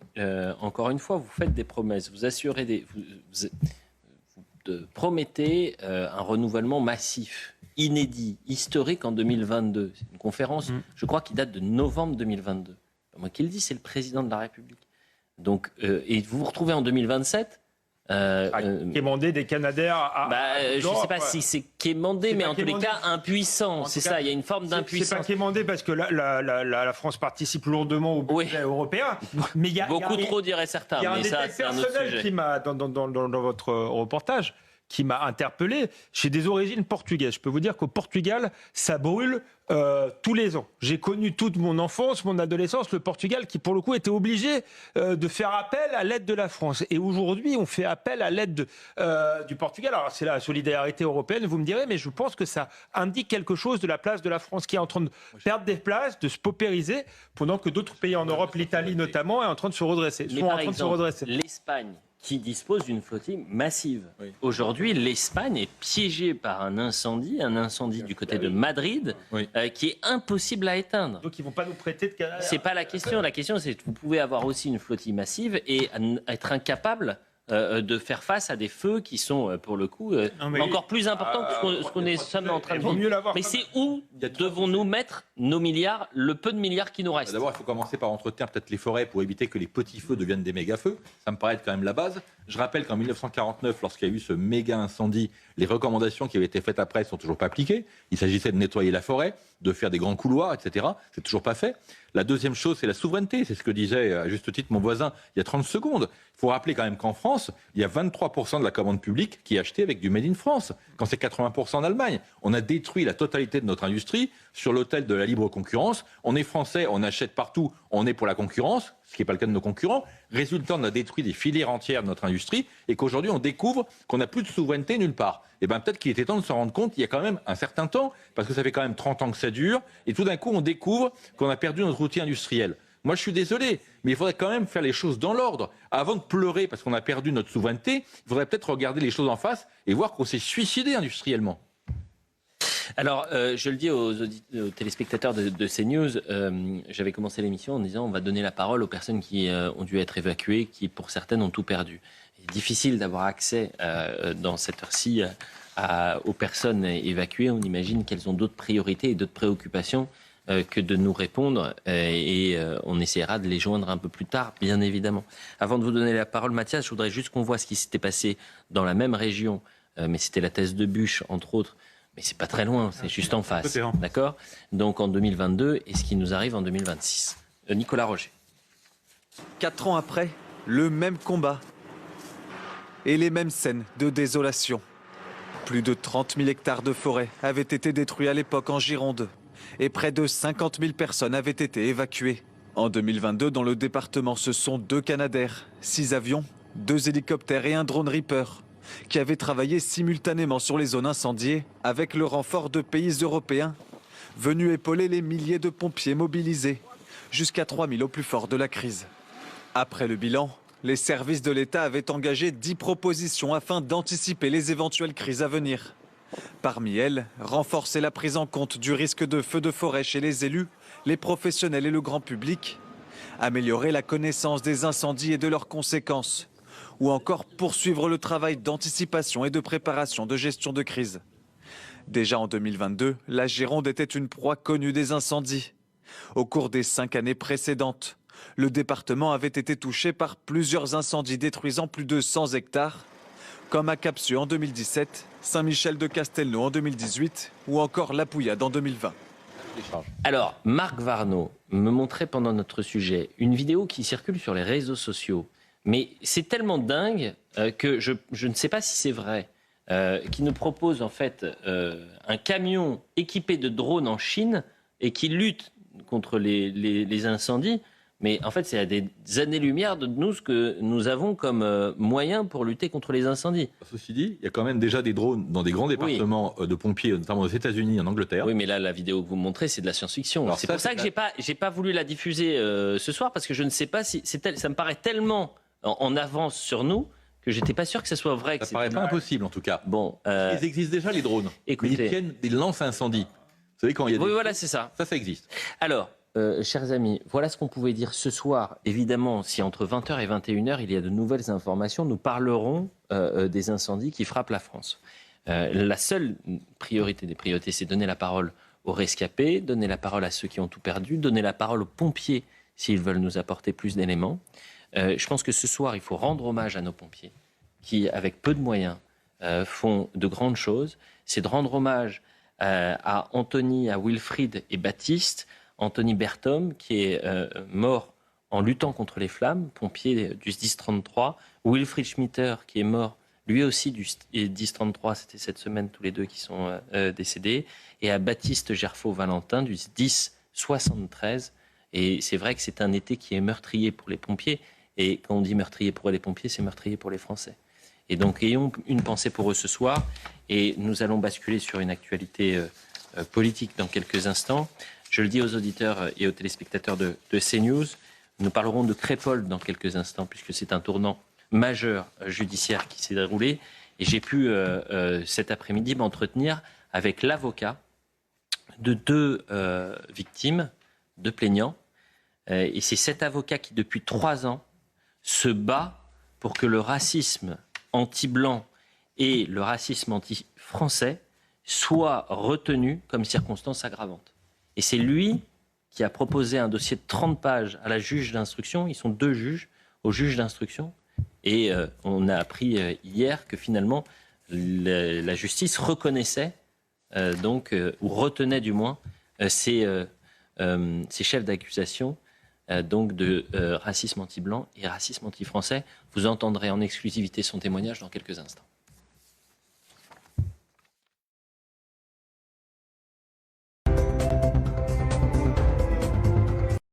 Speaker 1: encore une fois, vous faites des promesses, vous assurez vous promettez un renouvellement massif, inédit, historique en 2022. C'est une conférence, je crois, qui date de novembre 2022. Moi qui le dis, c'est le président de la République. Donc, et vous vous retrouvez en 2027
Speaker 6: quémander des Canadair
Speaker 1: je ne sais pas si c'est quémander, mais en tous les cas impuissant. C'est ça, il y a une forme d'impuissance.
Speaker 6: C'est pas quémander parce que la France participe lourdement au budget européen. Mais il y a
Speaker 1: beaucoup trop, diraient certains.
Speaker 6: Il y a
Speaker 1: mais
Speaker 6: un
Speaker 1: ça,
Speaker 6: détail
Speaker 1: c'est un autre
Speaker 6: personnel
Speaker 1: sujet.
Speaker 6: qui m'a, dans votre reportage, qui m'a interpellé. J'ai des origines portugaises. Je peux vous dire qu'au Portugal, ça brûle tous les ans. J'ai connu toute mon enfance, mon adolescence, le Portugal qui, pour le coup, était obligé de faire appel à l'aide de la France. Et aujourd'hui, on fait appel à l'aide du Portugal. Alors, c'est la solidarité européenne, vous me direz, mais je pense que ça indique quelque chose de la place de la France qui est en train de perdre des places, de se paupériser, pendant que d'autres pays en Europe, l'Italie notamment, est en train de se redresser.
Speaker 1: Mais par exemple, l'Espagne, qui dispose d'une flottille massive. Oui. Aujourd'hui, l'Espagne est piégée par un incendie du côté de Madrid, qui est impossible à éteindre.
Speaker 6: Donc ils ne vont pas nous prêter de Canadair.
Speaker 1: C'est pas la question. La question, c'est que vous pouvez avoir aussi une flottille massive et être incapable de faire face à des feux qui sont, pour le coup, encore plus importants que ce qu'on est en train de vivre. Mais c'est où devons-nous mettre nos milliards, le peu de milliards qui nous restent?
Speaker 8: D'abord, il faut commencer par entretenir peut-être les forêts pour éviter que les petits feux deviennent des méga-feux. Ça me paraît être quand même la base. Je rappelle qu'en 1949, lorsqu'il y a eu ce méga incendie, les recommandations qui avaient été faites après ne sont toujours pas appliquées. Il s'agissait de nettoyer la forêt, de faire des grands couloirs, etc. C'est toujours pas fait. La deuxième chose, c'est la souveraineté. C'est ce que disait à juste titre mon voisin il y a 30 secondes. Il faut rappeler quand même qu'en France, il y a 23% de la commande publique qui est achetée avec du Made in France, quand c'est 80% en Allemagne. On a détruit la totalité de notre industrie sur l'autel de la libre concurrence. On est français, on achète partout, on est pour la concurrence, ce qui n'est pas le cas de nos concurrents. Résultat, on a détruit des filières entières de notre industrie et qu'aujourd'hui, on découvre qu'on n'a plus de souveraineté nulle part. Et bien peut-être qu'il était temps de s'en rendre compte il y a quand même un certain temps, parce que ça fait quand même 30 ans que ça dure, et tout d'un coup, on découvre qu'on a perdu notre outil industriel. Moi, je suis désolé, mais il faudrait quand même faire les choses dans l'ordre. Avant de pleurer parce qu'on a perdu notre souveraineté, il faudrait peut-être regarder les choses en face et voir qu'on s'est suicidé industriellement.
Speaker 1: Alors, je le dis aux téléspectateurs de CNews, j'avais commencé l'émission en disant on va donner la parole aux personnes qui ont dû être évacuées, qui pour certaines ont tout perdu. Il est difficile d'avoir accès dans cette heure-ci aux personnes évacuées. On imagine qu'elles ont d'autres priorités et d'autres préoccupations que de nous répondre et on essaiera de les joindre un peu plus tard, bien évidemment. Avant de vous donner la parole, Mathias, je voudrais juste qu'on voit ce qui s'était passé dans la même région, mais c'était la thèse de Buch, entre autres, mais c'est pas très loin, c'est juste en face, d'accord ? Donc en 2022 et ce qui nous arrive en 2026. Nicolas Roger.
Speaker 2: 4 ans après, le même combat et les mêmes scènes de désolation. Plus de 30 000 hectares de forêt avaient été détruits à l'époque en Gironde. Et près de 50 000 personnes avaient été évacuées. En 2022, dans le département, ce sont 2 Canadair, 6 avions, 2 hélicoptères et un drone Reaper qui avaient travaillé simultanément sur les zones incendiées avec le renfort de pays européens venus épauler les milliers de pompiers mobilisés, jusqu'à 3 000 au plus fort de la crise. Après le bilan, les services de l'État avaient engagé 10 propositions afin d'anticiper les éventuelles crises à venir. Parmi elles, renforcer la prise en compte du risque de feu de forêt chez les élus, les professionnels et le grand public, améliorer la connaissance des incendies et de leurs conséquences, ou encore poursuivre le travail d'anticipation et de préparation de gestion de crise. Déjà en 2022, la Gironde était une proie connue des incendies. Au cours des 5 années précédentes, le département avait été touché par plusieurs incendies détruisant plus de 100 hectares, comme à Capsieux en 2017, Saint-Michel de Castelnau en 2018 ou encore La Pouillade en 2020.
Speaker 1: Alors, Marc Varnaud me montrait pendant notre sujet une vidéo qui circule sur les réseaux sociaux. Mais c'est tellement dingue que je ne sais pas si c'est vrai. Qui nous propose en fait un camion équipé de drones en Chine et qui lutte contre les incendies. Mais en fait, c'est à des années-lumière de nous ce que nous avons comme moyen pour lutter contre les incendies.
Speaker 8: Ceci dit, il y a quand même déjà des drones dans des grands départements de pompiers, notamment aux États-Unis, en Angleterre.
Speaker 1: Oui, mais là, la vidéo que vous montrez, c'est de la science-fiction. C'est pour ça que j'ai pas voulu la diffuser ce soir, parce que je ne sais pas si ça me paraît tellement en avance sur nous que j'étais pas sûr que ce soit vrai.
Speaker 8: Ça paraît pas impossible en tout cas.
Speaker 1: Bon,
Speaker 8: ils existent déjà les drones.
Speaker 1: Écoutez,
Speaker 8: mais ils tiennent des lance-incendies. Vous savez quand il y a des...
Speaker 1: Oui, voilà, c'est ça.
Speaker 8: Ça existe.
Speaker 1: Alors, chers amis, voilà ce qu'on pouvait dire ce soir. Évidemment, si entre 20h et 21h, il y a de nouvelles informations, nous parlerons des incendies qui frappent la France. La seule priorité des priorités, c'est donner la parole aux rescapés, donner la parole à ceux qui ont tout perdu, donner la parole aux pompiers s'ils veulent nous apporter plus d'éléments. Je pense que ce soir, il faut rendre hommage à nos pompiers qui, avec peu de moyens, font de grandes choses. C'est de rendre hommage à Anthony, à Wilfried et Baptiste. Anthony Berthom, qui est mort en luttant contre les flammes, pompier du SDIS 33. Wilfried Schmitter, qui est mort lui aussi du SDIS 33, c'était cette semaine, tous les deux qui sont décédés. Et à Baptiste Gerfaux-Valentin, du SDIS 73. Et c'est vrai que c'est un été qui est meurtrier pour les pompiers. Et quand on dit meurtrier pour les pompiers, c'est meurtrier pour les Français. Et donc, ayons une pensée pour eux ce soir. Et nous allons basculer sur une actualité politique dans quelques instants. Je le dis aux auditeurs et aux téléspectateurs de CNews, nous parlerons de Crépol dans quelques instants, puisque c'est un tournant majeur judiciaire qui s'est déroulé. Et j'ai pu, cet après-midi, m'entretenir avec l'avocat de 2 victimes, 2 plaignants. Et c'est cet avocat qui, depuis 3 ans, se bat pour que le racisme anti-blanc et le racisme anti-français soient retenus comme circonstance aggravante. Et c'est lui qui a proposé un dossier de 30 pages à la juge d'instruction. Ils sont 2 juges au juge d'instruction. Et on a appris hier que finalement, la justice reconnaissait, ou retenait du moins, ces chefs d'accusation donc de racisme anti-blanc et racisme anti-français. Vous entendrez en exclusivité son témoignage dans quelques instants.